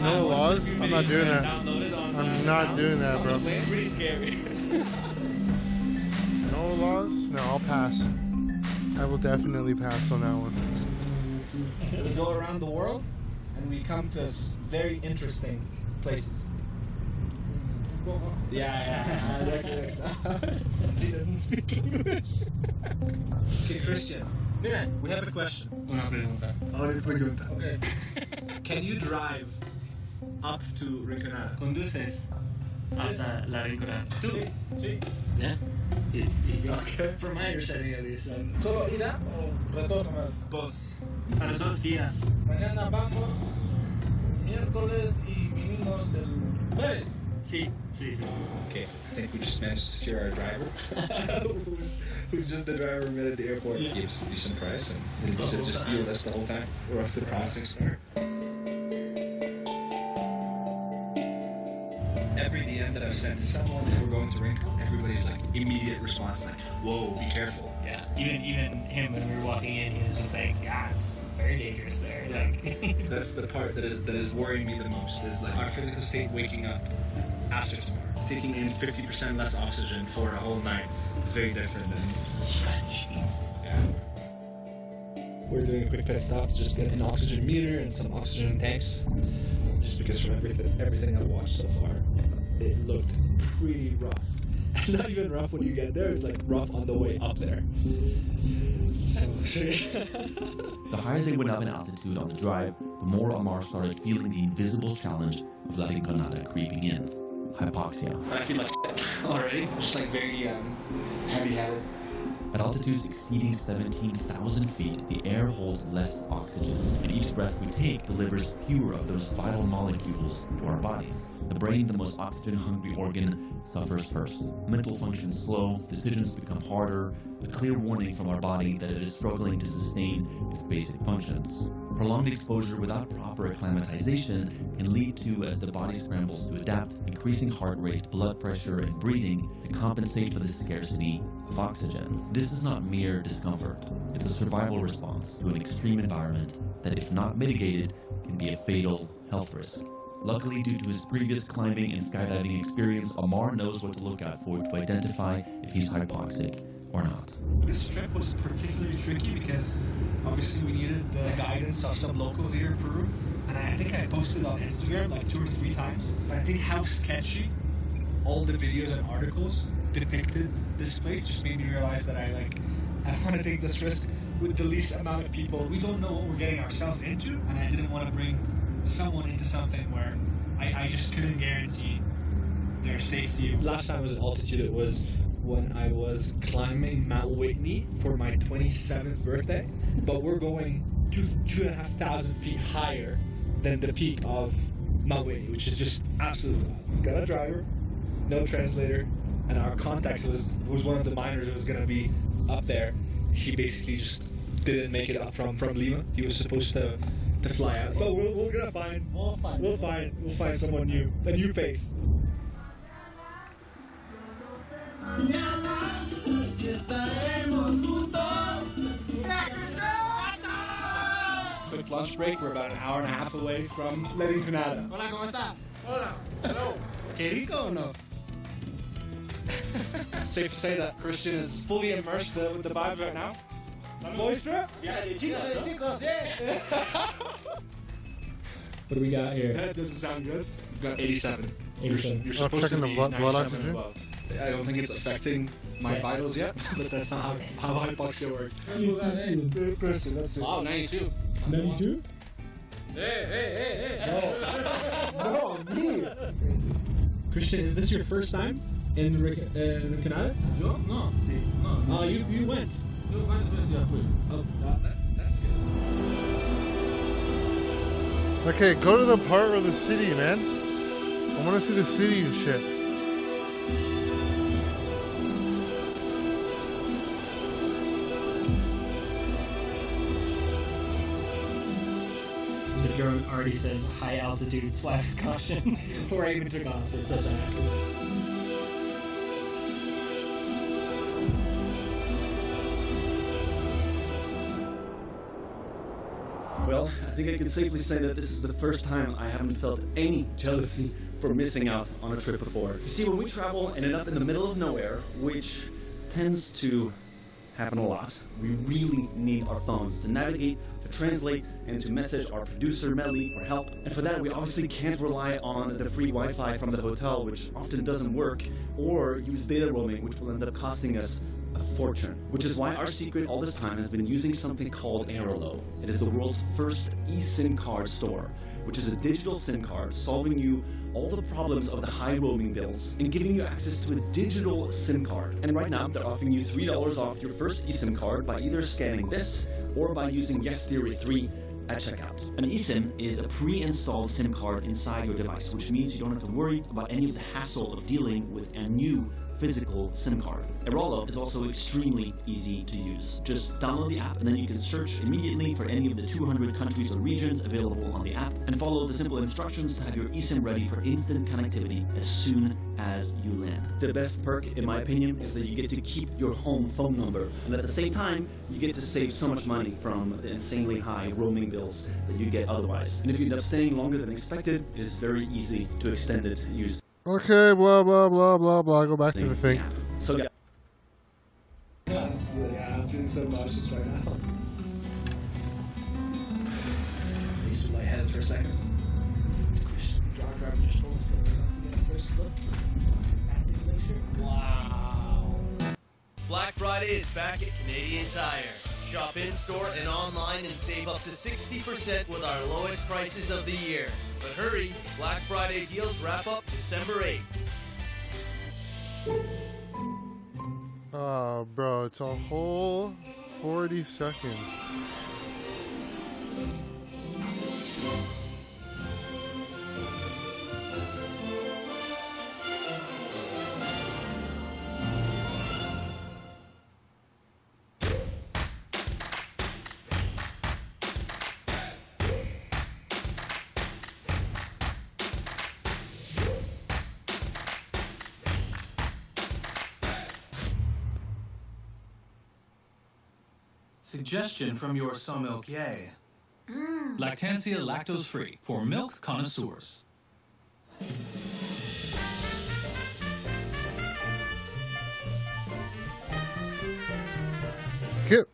No laws? I'm not doing that. I'm not doing that, bro. Pretty scary. No laws? No, I'll pass. I will definitely pass on that one. We go around the world and we come to very interesting places. Yeah. He doesn't speak English. Okay, Christian. We have a question. Una pregunta. Okay. Can you drive up to Rinconada? Conduces hasta La Rinconada. ¿Tú? Sí. Yeah? Okay. From my understanding at least. ¿Solo ida o retorno más? Both. A los 2 días. Mañana vamos miércoles y vinimos el jueves. Sí. Okay, I think we just managed to secure our driver, who's just the driver we met at the airport. He gave us a decent price, and he should just be with us the whole time. We're off to the processing center. Every DM that I've sent to someone that we're going to Rincon, everybody's like immediate response, like, "Whoa, be careful." Yeah, even him when we were walking in, he was just like, "Yeah, it's very dangerous there." Like, that's the part that is worrying me the most. Is like our physical state waking up after tomorrow. Taking in 50% less oxygen for a whole night is very different than. Yeah. We're doing a quick pit stop to just get an oxygen meter and some oxygen tanks. Just because from everything I've watched so far, it looked pretty rough. And not even rough when you get there, it's like rough on the way up there. The higher they went up in altitude on the drive, the more Amar started feeling the invisible challenge of La Rinconada creeping in. Hypoxia. I feel like already, just like very heavy-headed. At altitudes exceeding 17,000 feet, the air holds less oxygen, and each breath we take delivers fewer of those vital molecules to our bodies. The brain, the most oxygen-hungry organ, suffers first. Mental function slow, decisions become harder, a clear warning from our body that it is struggling to sustain its basic functions. Prolonged exposure without proper acclimatization can lead to, as the body scrambles to adapt, increasing heart rate, blood pressure, and breathing to compensate for the scarcity of oxygen. This is not mere discomfort. It's a survival response to an extreme environment that, if not mitigated, can be a fatal health risk. Luckily, due to his previous climbing and skydiving experience, Amar knows what to look out for to identify if he's hypoxic or not. This trip was particularly tricky because obviously we needed the guidance of some locals here in Peru, and I think I posted on Instagram like 2 or 3 times. But I think how sketchy all the videos and articles depicted this place just made me realize that I want to take this risk with the least amount of people. We don't know what we're getting ourselves into, and I didn't want to bring someone into something where I just couldn't guarantee their safety. Last time I was at altitude, it was when I was climbing Mount Whitney for my 27th birthday, but we're going 2,500 feet higher than the peak of Mount Whitney, which is just absolutely wild. Got a driver, no translator, and our contact was one of the miners who was going to be up there. He basically just didn't make it up from Lima. He was supposed to fly out. But we're gonna find. We'll find someone new, a new face. Quick lunch break. We're about an hour and a half away from La Rinconada. Hola, ¿cómo está? Hola. Hello. ¿Qué rico o no? Safe to say that Christian is fully immersed with the vibes right now. Boys trip? Yeah, the chicos, yeah. What do we got here? That doesn't sound good. We've got 87. 87. You're supposed checking to the be blood 97 oxygen? and above. I don't think it's affecting my vitals yet, but that's not how hypoxia works. Christian, that's it. Wow, 92. 92? Hey. No, me. Christian, is this your first time in Canada? Yo? No, sí. No. Oh, you went. Yo, ¿cuántas veces ya fui? Oh, That's good. Okay, go to the part of the city, man. I want to see the city and shit. The drone already says high altitude flight caution before I even took off. It's such a Well, I think I can safely say that this is the first time I haven't felt any jealousy for missing out on a trip before. You see, when we travel and end up in the middle of nowhere, which tends to happen a lot, we really need our phones to navigate, to translate, and to message our producer Melly for help. And for that, we obviously can't rely on the free Wi-Fi from the hotel, which often doesn't work, or use data roaming, which will end up costing us a fortune. Which is why our secret all this time has been using something called Airolo. It is the world's first eSIM card store, which is a digital SIM card solving you all the problems of the high roaming bills and giving you access to a digital SIM card. And right now, they're offering you $3 off your first eSIM card by either scanning this or by using Yes Theory 3 at checkout. An eSIM is a pre-installed SIM card inside your device, which means you don't have to worry about any of the hassle of dealing with a new physical SIM card. Airolo is also extremely easy to use. Just download the app and then you can search immediately for any of the 200 countries or regions available on the app and follow the simple instructions to have your eSIM ready for instant connectivity as soon as you land. The best perk, in my opinion, is that you get to keep your home phone number, and at the same time, you get to save so much money from the insanely high roaming bills that you get otherwise. And if you end up staying longer than expected, it is very easy to extend it and use. Okay, blah, blah, blah, blah, blah. Go back to the thing. So yeah. Yeah, I'm feeling so nauseous right now. These are my heads for a second. John Driver just told us that we're about to get a first look at the glacier. Wow. Black Friday is back at Canadian Tire. Shop in-store and online and save up to 60% with our lowest prices of the year. But hurry, Black Friday deals wrap up December 8th. Oh, bro, it's a whole 40 seconds. Suggestion from your sommelier. Lactantia lactose free for milk connoisseurs. Skip.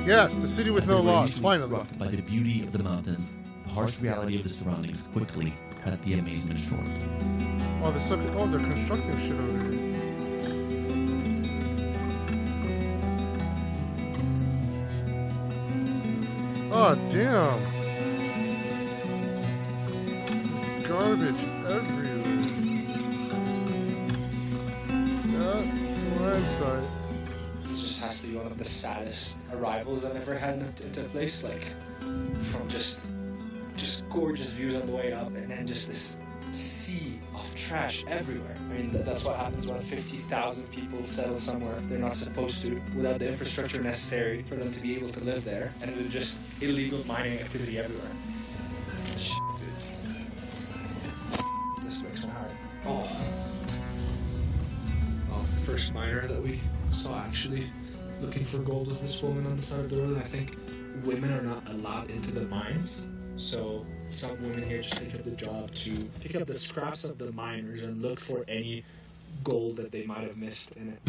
Yes, the city with no laws, finally. Struck by the beauty of the mountains, the harsh reality of the surroundings quickly cut the amazement short. Oh, they're constructing shit over here. Oh, damn. There's garbage everywhere. Yeah, it's a landslide. This just has to be one of the saddest arrivals I've ever had into a place. Like, from just gorgeous views on the way up, and then just this sea of trash everywhere. I mean, that's what happens when 50,000 people settle somewhere they're not supposed to, without the infrastructure necessary for them to be able to live there, and with just illegal mining activity everywhere. Shit, dude. This breaks my heart. Oh, the first miner that we saw actually looking for gold was this woman on the side of the road, and I think women are not allowed into the mines. So some women here just take up the job to pick up the scraps of the miners and look for any gold that they might have missed in it.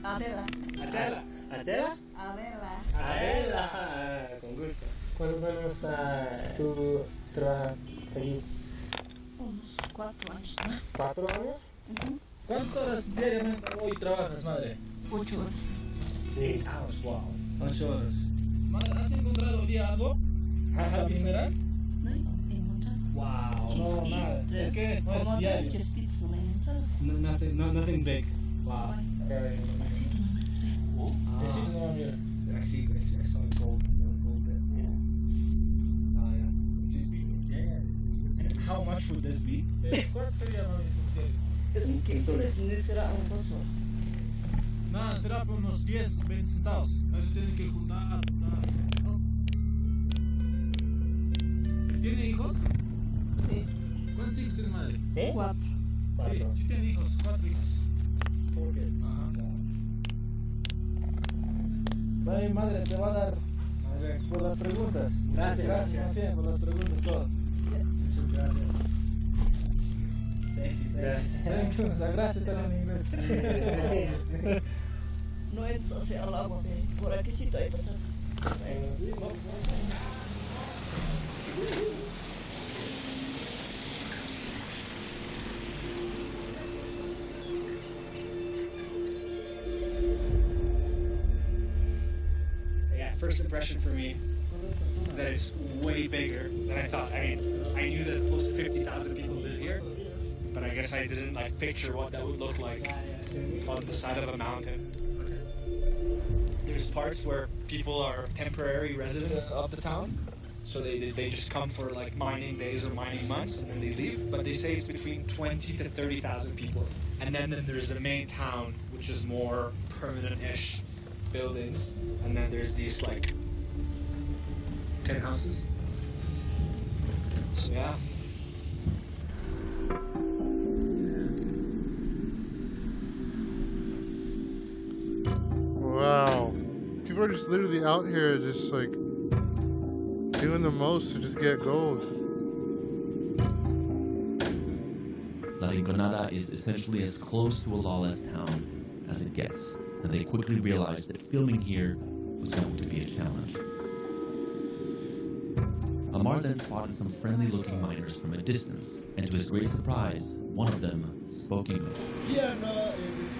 Adela. Adela. Adela? Adela. Adela. Con gusto. ¿Cuántos años tú trabajas allí? Unos 4 años, ¿no? 4 años? ¿Cuántas horas diariamente hoy trabajas, madre? 8 horas. 8 hours, wow. 8 horas. Madre, ¿has encontrado hoy algo? ¿Has la primera? No he encontrado. Wow. No, nada. Es que no es diario. Nothing big. Wow. Así que no me sé. Así que no, mira. I see some gold there. Yeah. Oh, yeah. Which is big. Yeah. How much would this be? ¿Cuánto sería, mami, si Es que no será un pozo. No, será por unos 10, 20 centavos. Eso tiene que juntar. ¿Tiene hijos? Sí. ¿Cuántos hijos tiene madre? 4. Sí, sí tiene hijos, 4 hijos. ¿Por qué? Ajá. Vale, madre, te va a dar por las preguntas. Gracias. Gracias por las preguntas, todo. Muchas gracias. Thank you. Gracias estás en inglés. No es así, hablamos de por aquí sí hay pasar. Yeah, first impression for me that it's way bigger than I thought. I mean, I knew that close to 50,000 people live here, but I guess I didn't like picture what that would look like on the side of a mountain. There's parts where people are temporary residents of the town, so they just come for like mining days or mining months and then they leave. But they say it's between 20 to 30,000 people. And then there's the main town, which is more permanent-ish buildings, and then there's these like 10 houses. So yeah. Wow. People are just literally out here just like doing the most to just get gold. La Rinconada is essentially as close to a lawless town as it gets, and they quickly realized that filming here was going to be a challenge. Amar then spotted some friendly-looking miners from a distance, and to his great surprise, one of them spoke English. Here no, it's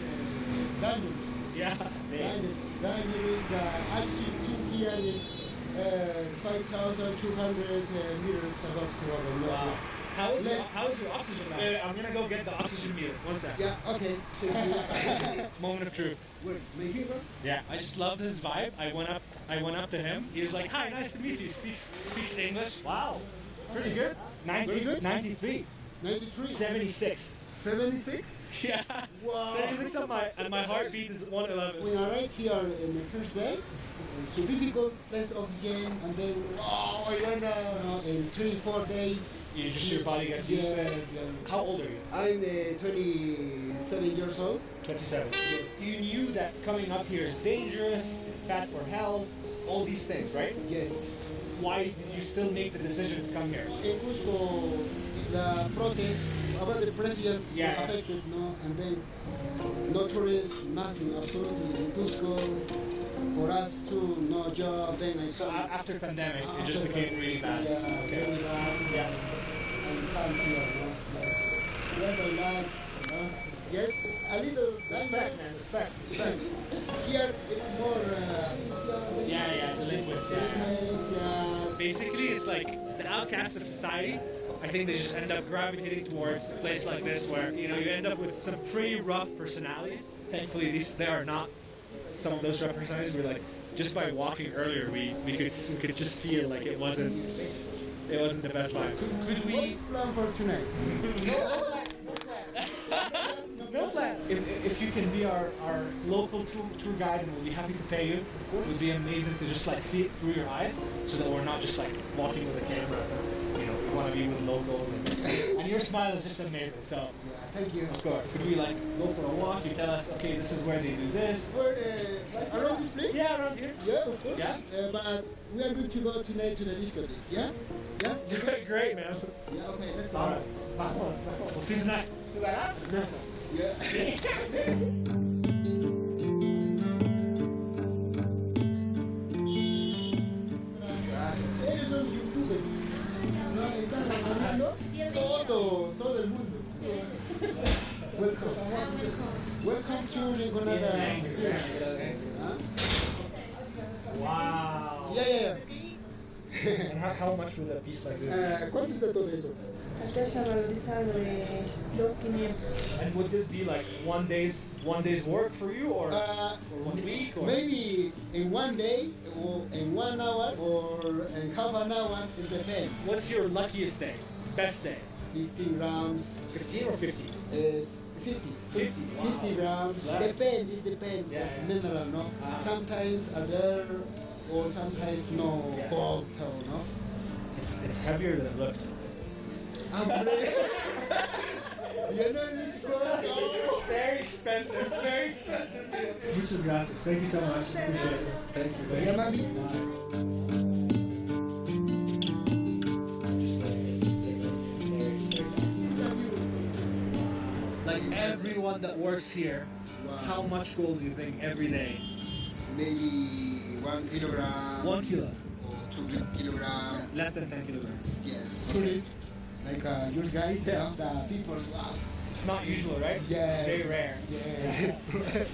dangerous. Yeah. Dangerous. The altitude here is 5,200 meters above sea level. Wow. How's your oxygen now? I'm gonna go get the oxygen meter. One second. Yeah, okay. Thank you. Moment of truth. Wait, my finger? Yeah, I just loved his vibe. I went up to him. He was like, "Hi, nice to meet you." Speaks English. Wow. Pretty good. 93. 93? 76. 76? Yeah. Wow. 76 and my heartbeat is 111. When I arrived here in the first day, it's so difficult, less oxygen, and then in 3-4 days. Your body gets used to it. Yeah. How old are you? I'm 27 years old. 27. Yes. You knew that coming up here is dangerous, it's bad for health, all these things, right? Yes. Why did you still make the decision to come here? In Cusco, the protest about the president affected, and then no tourists, nothing, absolutely. In Cusco, for us too, no job. Then So after pandemic, it just became really bad. Yeah, okay. really bad. Yeah. And come here, yes. Yes, a lot. Yes, a little. Respect, man. Respect. Here, it's more. Delinquents. Yeah. Basically, it's like the outcasts of society. I think they just end up gravitating towards a place like this, where you end up with some pretty rough personalities. Thankfully, they are not some of those rough personalities. We're like, just by walking earlier, we could just feel like it wasn't the best vibe. Could we? What's plan for tonight? No plan. If you can be our local tour guide, and we'll be happy to pay you. It would be amazing to just like see it through your eyes, so that we're not just like walking with a camera. We want to be with locals. And your smile is just amazing. So, Yeah, thank you. of course, could we like go for a walk? You tell us, okay, this is where they do this. Where, around this place? Yeah, around here. Yeah, of course. Yeah. But we are going to go tonight to the discotheque. Yeah? Yeah? Is it good? Great, man. Yeah, okay, let's go. All right. Vamos. We'll see you tonight. Let's go. Yeah. Ellos son youtubers. ¿No? Están trabajando todo el mundo. Welcome. Welcome to Rinconada. Huh? Wow. Yeah. And how much would a piece like this? ¿Cuánto está todo eso? Acá está valorizado de 2,500. And would this be like one day's work for you, or 1 week, or Maybe in 1 day, or in 1 hour, or in half an hour, it depends. what's your luckiest day, best day? 50 grams. 15 or 50? 50. 50. Wow. 50 grams. Less. Depends, it depends. Yeah. Mineral, no? Sometimes are there, or sometimes no. Yeah. Gold, no? It's heavier than it looks. You know, it's gold. Very expensive. Very expensive. Muchas gracias. Thank you so much. Appreciate it. Thank you. Yeah, mami. Like everyone that works here, how much gold do you think every day? Maybe 1 kilogram. 1 kilo. Or 2 kilogram. Less than 10 kilograms. Yes. Okay. Tourists, like you guys, Yeah. the people, wow. It's not usual, right? Yes. It's very rare. Yes.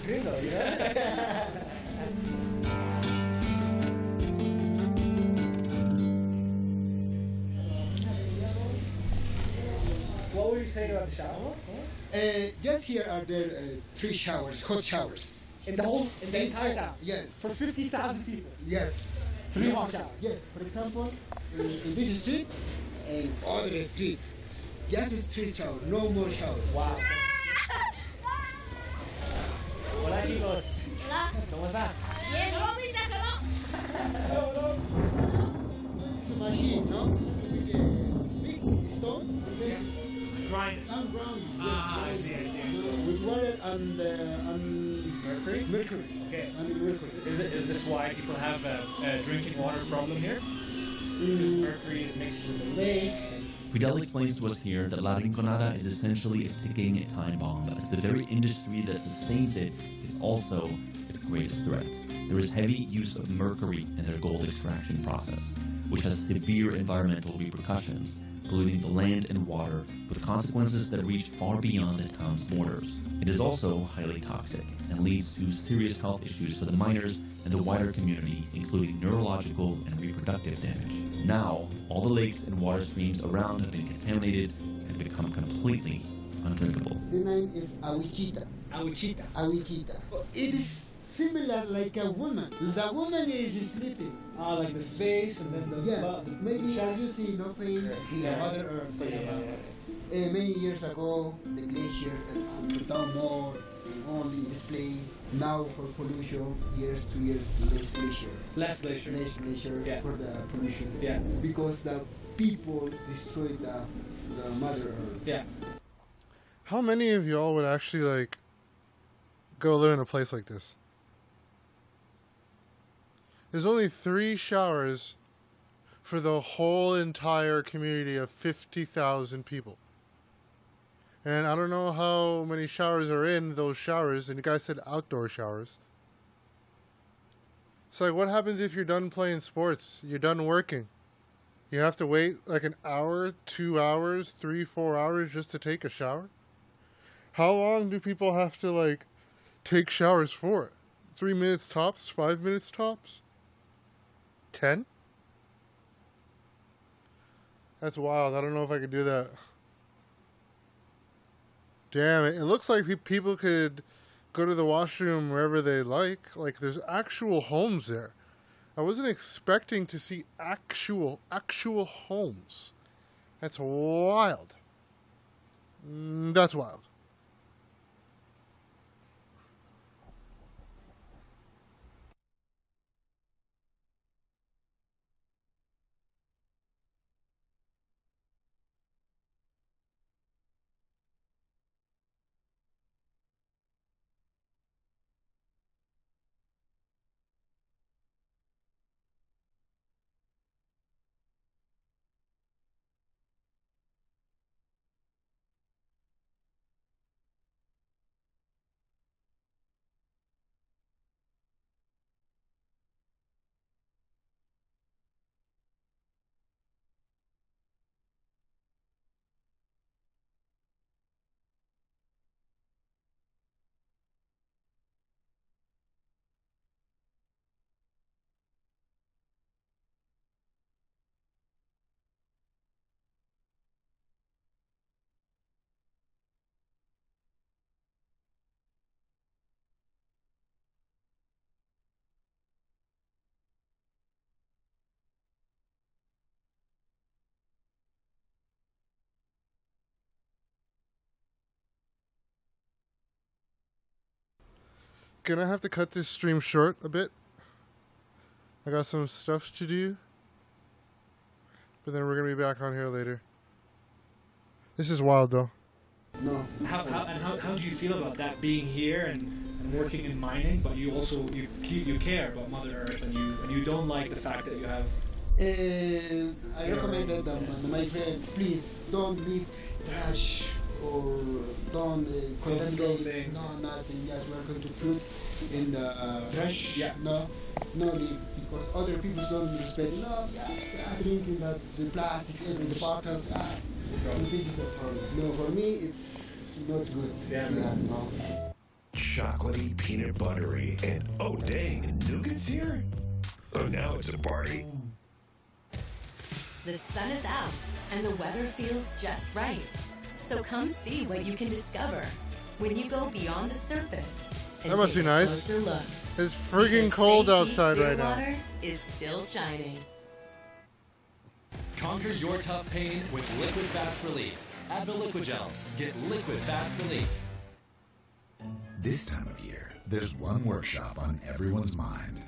Gringo, you know? What were you saying about the shower? Just here are there 3 showers, hot showers. In the entire town? Yes. For 50,000 people? Yes. 3 hot showers? Yes. For example, in this street and other street, just 3 showers, no more showers. Wow. Hola chicos. Hola. ¿Cómo estás? Bien, hello, mister, hello. This is a machine, no? With a big stone and then Grind. unground. I see. With water and Mercury? mercury. Okay. And mercury. Is this why people have a drinking water problem here? Because mercury is mixed with the lake. Fidel explains to us here that La Rinconada is essentially a ticking time bomb, as the very industry that sustains it is also its greatest threat. There is heavy use of mercury in their gold extraction process, which has severe environmental repercussions, polluting the land and water with consequences that reach far beyond the town's borders. It is also highly toxic and leads to serious health issues for the miners and the wider community, including neurological and reproductive damage. Now, all the lakes and water streams around have been contaminated and become completely undrinkable. The name is Awichita. Awichita. Awichita. It is similar like a woman. The woman is sleeping. Like the face and then the Yes, maybe chest. you see no face in the Yeah. Mother Earth. Yeah. Many years ago, the glacier put down more only in this place. Now for pollution, years, 2 years, less glacier. Less glacier. Less glacier Yeah. for the pollution. Yeah. Because the people destroyed the Mother Earth. Yeah. How many of y'all would actually like go live in a place like this? There's only 3 showers for the whole entire community of 50,000 people. And I don't know how many showers are in those showers, and you guys said outdoor showers. It's like, what happens if you're done playing sports? You're done working. You have to wait like an hour, 2 hours, 3, 4 hours just to take a shower? How long do people have to like take showers for? 3 minutes tops? 5 minutes tops? 10? That's wild. I don't know if I could do that. Damn it. It looks like people could go to the washroom wherever they like. Like, there's actual homes there. I wasn't expecting to see actual homes. That's wild. That's wild. gonna have to cut this stream short a bit. I got some stuff to do. But then we're gonna be back on here later. This is wild though. No. How do you feel about that, being here and working in mining, but you also you care about Mother Earth and you don't like the fact that you have. I recommended them, my friends, please don't leave trash or don't contaminate things. No, nothing. Yes, we're going to put in the trash. Yeah. No leave, because other people don't respect. No, drinking the plastic, the bottles. This is a problem. No, for me it's not good. Yeah, no. Chocolatey, peanut buttery, and oh dang, nougat's here? Oh, now it's a party. The sun is out, and the weather feels just right. So come see what you can discover when you go beyond the surface. That must be nice. Look. It's friggin' cold outside right now. Water is still shining. Conquer your tough pain with Liquid Fast Relief. Advil Liquid Gels. Get Liquid Fast Relief. This time of year, there's one workshop on everyone's mind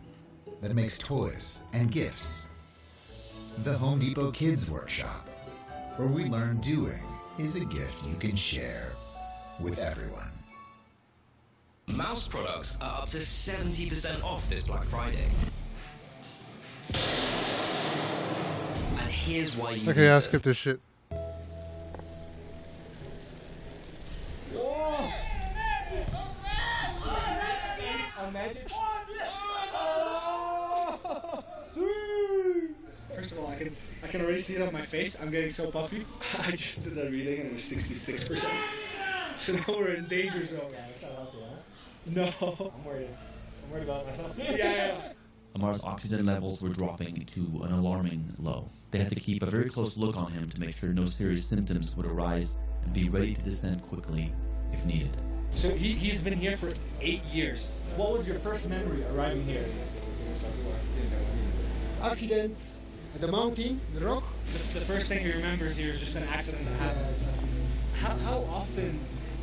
that makes toys and gifts. The Home Depot Kids Workshop, where we learn doing is a gift you can share with everyone. Mouse products are up to 70% off this Black Friday. And here's why you Okay, I'll skip this shit. First of all, I can already see it on my face. I'm getting so puffy. I just did that reading and it was 66%. So now we're in danger zone. No. I'm worried about myself too. Yeah. Amar's oxygen levels were dropping to an alarming low. They had to keep a very close look on him to make sure no serious symptoms would arise and be ready to descend quickly if needed. So he's been here for 8 years. What was your first memory arriving here? Accident at the mountain, the rock. The first thing he remembers here is just an accident that happened. How often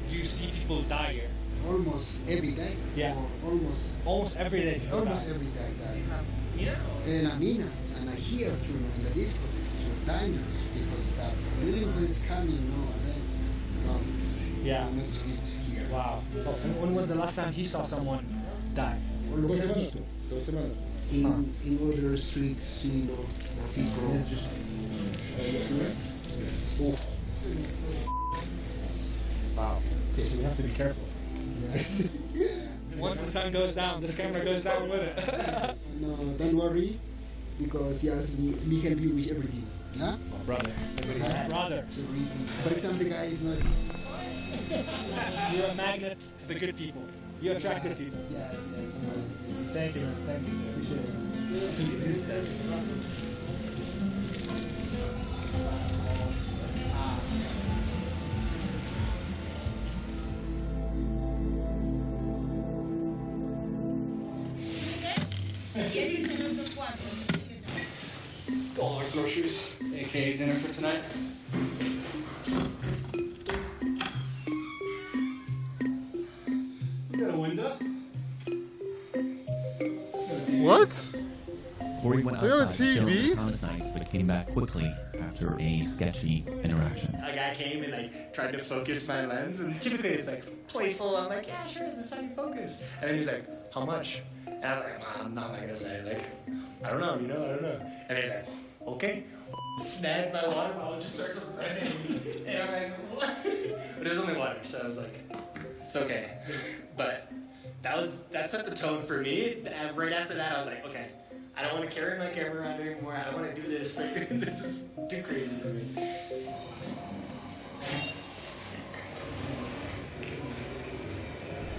do you see people die here? Almost every day. Yeah. Almost every day. Almost every day. And Amina, and I hear too in the discotheque to diners, because that little bit is coming, and then it's not good here. Wow. When was the last time he saw someone die? In other streets, people. It's just. Yes. Wow. Okay, so we have to be careful. Once the sun goes down, this camera goes down with it. No, don't worry, because yes, we help you with everything. Yeah? Oh, brother. Brother. So for example, the guy is not. You're a magnet to the good people. You attract good people. Yes. Thank you. Appreciate it. All our groceries, aka dinner for tonight. We got a window. What? Corey went They got a outside to film TV? the sound at night, but came back quickly after a sketchy interaction. A guy came and like tried to focus my lens, and typically it's like playful. I'm like, yeah, sure, this is how you focus. And then he's like, how much? And I was like, I'm not gonna say. Like, I don't know, I don't know. And he's like, okay. Snagged my water bottle, just starts running. And I'm like, what? But it was only water, so I was like, it's okay. But that set the tone for me. Right after that, I was like, okay, I don't want to carry my camera around anymore. I don't want to do this. Like, this is too crazy for me.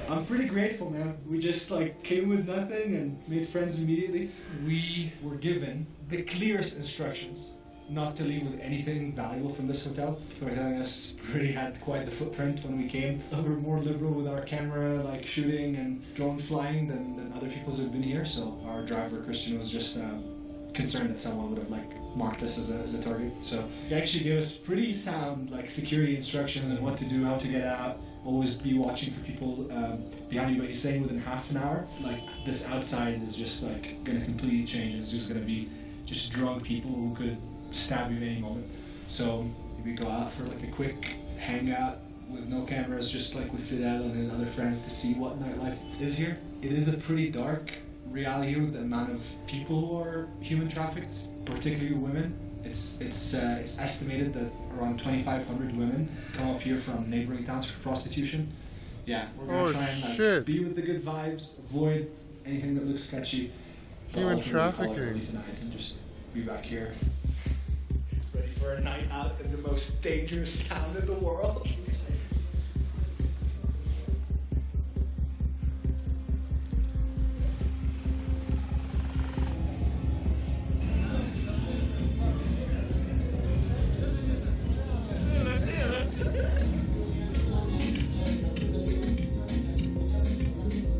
I'm pretty grateful, man. We just like came with nothing and made friends immediately. We were given the clearest instructions not to leave with anything valuable from this hotel. So I guess really had quite the footprint when we came. We were more liberal with our camera, like shooting and drone flying than other people who've been here. So our driver, Christian, was just concerned that someone would have like marked us as a target. So he actually gave us pretty sound like security instructions on what to do, how to get out, always be watching for people behind you, but he's saying within half an hour, like this outside is just like gonna completely change. It's just gonna be just drunk people who could stab you at any moment. So we go out for like a quick hangout with no cameras, just like with Fidel and his other friends, to see what nightlife is here. It is a pretty dark reality here with the amount of people who are human trafficked, particularly women. It's estimated that around 2,500 women come up here from neighboring towns for prostitution. Yeah, we're gonna try and like, be with the good vibes, avoid anything that looks sketchy. Human trafficking. Tonight and just be back here, ready for a night out in the most dangerous town in the world.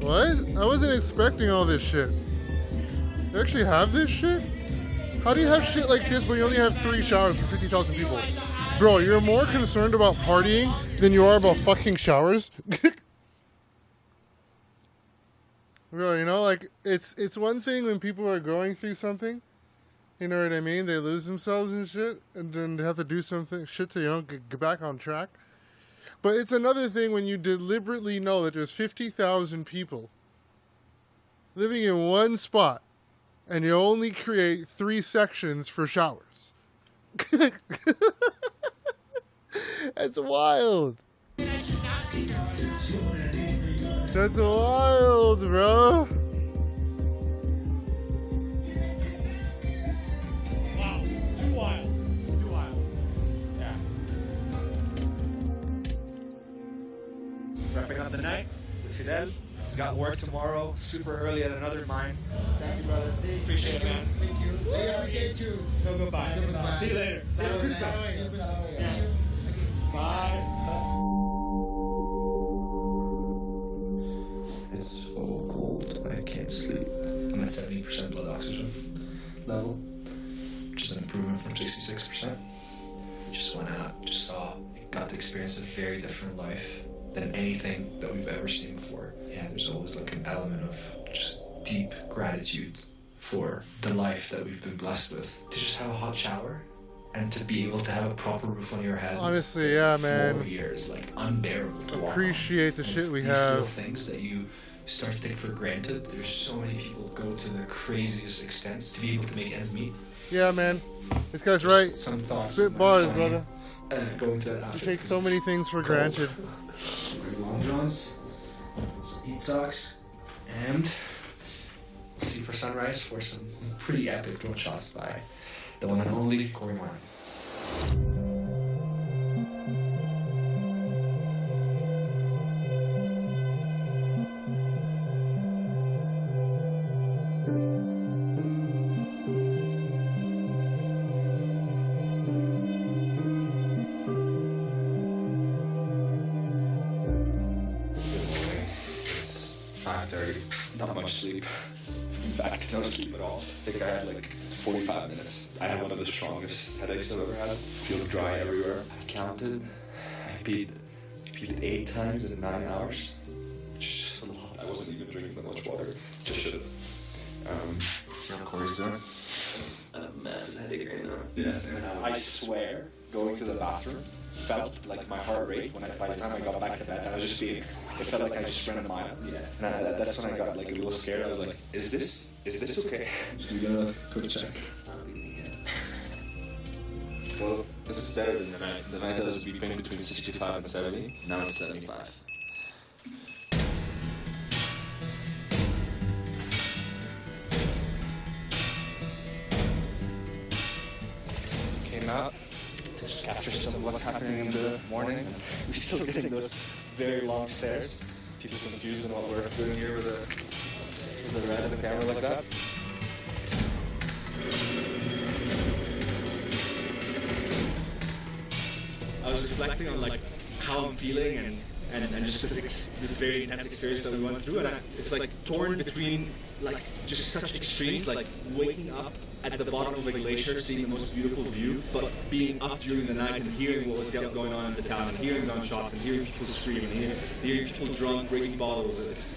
What? I wasn't expecting all this shit. They actually have this shit? How do you have shit like this but you only have 3 showers for 50,000 people? Bro, you're more concerned about partying than you are about fucking showers? Bro, you know, like, it's one thing when people are going through something, you know what I mean? They lose themselves and shit, and then they have to do something, shit to, you know, get back on track. But it's another thing when you deliberately know that there's 50,000 people living in one spot and you only create 3 sections for showers. That's wild. That's wild, bro. Wow, too wild. It's too wild. Yeah. Wrapping up the night with Fidel. He's got work tomorrow, super early at another mine. Thank you, brother. Appreciate it, man. Thank you. I appreciate you. Go bye. See you later. See you later. Yeah. Bye. It's so cold, I can't sleep. I'm at 70% blood oxygen level, which is an improvement from 66%. Just went out, just saw, got to experience a very different life than anything that we've ever seen before. Yeah, there's always like an element of just deep gratitude for the life that we've been blessed with. To just have a hot shower and to be able to have a proper roof on your head. Honestly, yeah, man. 4 years, like unbearable to walk on. Appreciate the shit we These have. little things that you start to take for granted. There's so many people who go to the craziest extents to be able to make ends meet. Yeah, man. This guy's right. Some thoughts. Spit bars, brother. Going to that You outfit take so is many things for cold. granted. Long johns, some heat socks, and we'll see for sunrise for some pretty epic drone shots by the one and only Corey Martin. It's 5:30. Not much sleep. In fact, no sleep at all. I think I had like 45 minutes. I had one of the strongest headaches I've ever had. Feel dry everywhere. I counted. I peed 8 times in 9 hours. Which is just a lot. I wasn't even drinking that much water. Just should have. Let's see how Corey's doing. I have a massive headache right now. Yes. I swear, going to the bathroom felt like my heart rate when by the time I got back to bed, I was just beating. It felt like I just ran a mile. Yeah. And that's when I got like a little scared. I was like, is this okay? So we got a quick check. Well, this is better than the night. The night that was beeping between 65 and 70. Now it's 75. Came out to just capture some of what's happening in the morning. We're still getting those very long stares. People confused in what we're doing here with a random camera like that. I was reflecting on like how I'm feeling and just this very intense experience that we went through, and it's like torn between like just such extremes, like waking up at the bottom of a glacier, seeing the most beautiful view, but being up during the night and hearing what was going on in the town, and hearing gunshots, and hearing people scream, and hearing people drunk, breaking bottles. It's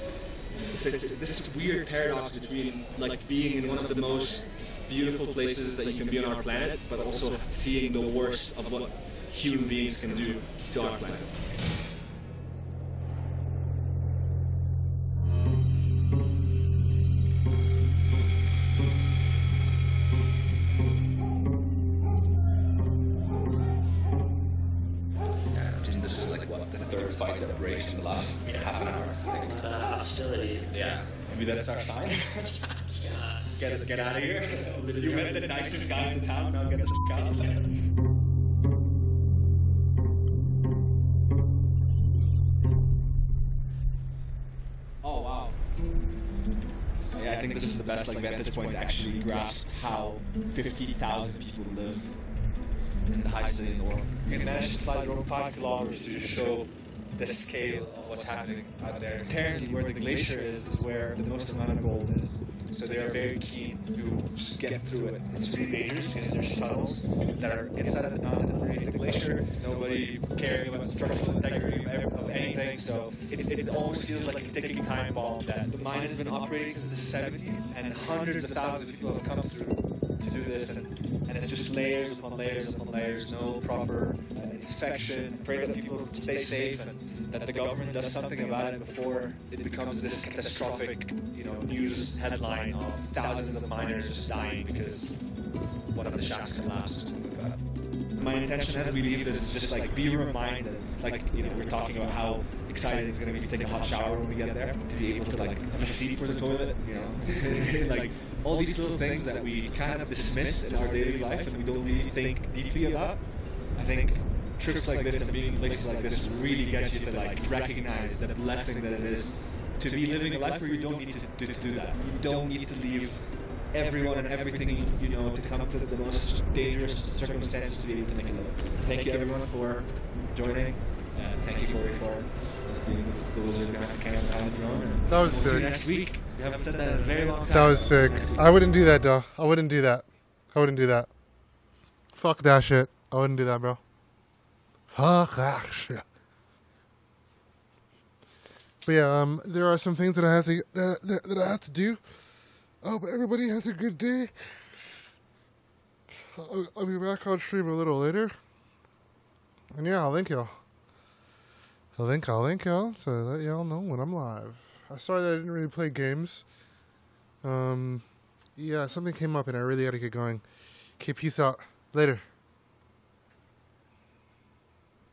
this weird paradox between like being in one of the most beautiful places that you can be on our planet, but also seeing the worst of what human beings can do to our planet. This is like what, the third fight that breaks in the last half an hour. Hostility. Yeah. Maybe that's our sign. Get out of here. You met the nicest guy in town. Now get the f*** out. Oh wow. Yeah, I think this is the best like vantage point to actually grasp how 50,000 people live in the highest city in the world. We managed to fly drone 5 kilometers to show the scale of what's happening out there. Apparently where the glacier is where the most amount of gold is. So they are very keen to just get through it. It's really dangerous because there's tunnels that are inside of the mountain underneath the glacier. There's nobody caring about the structural integrity of anything. So it almost feels like a ticking time bomb that the mine has been operating since the 70s and hundreds of thousands of people have come through to do this, and it's just layers upon layers upon layers, no proper inspection. Pray that people stay safe and that the government does something about it before it becomes this catastrophic, news headline of thousands of miners just dying because one of the shafts collapsed. My intention as we leave this is just like be reminded, like we're talking about how excited it's going to be to take a hot shower when we get there, to be able to like have a seat for the toilet, like all these little things that we kind of dismiss in our daily life and we don't really think deeply about. I think trips like this and being in places like this really gets you to like recognize the blessing that it is to be living a life where you don't need to do that. You don't need to leave everyone and everything to come to the most dangerous circumstances to be able to make a living. Thank you everyone for joining. Thank you Corey for being the wizard behind the drone. That was we'll sick. See you next week. We haven't said that in a very long time. That was sick. I wouldn't do that, though. I wouldn't do that. Fuck that shit. I wouldn't do that, bro. Fuck that shit. But yeah, there are some things that I have to that I have to do. I hope everybody has a good day. I'll be back on stream a little later. And yeah, I'll link y'all. I'll link y'all so that y'all know when I'm live. I'm sorry that I didn't really play games. Yeah, something came up and I really had to get going. Okay, peace out. Later.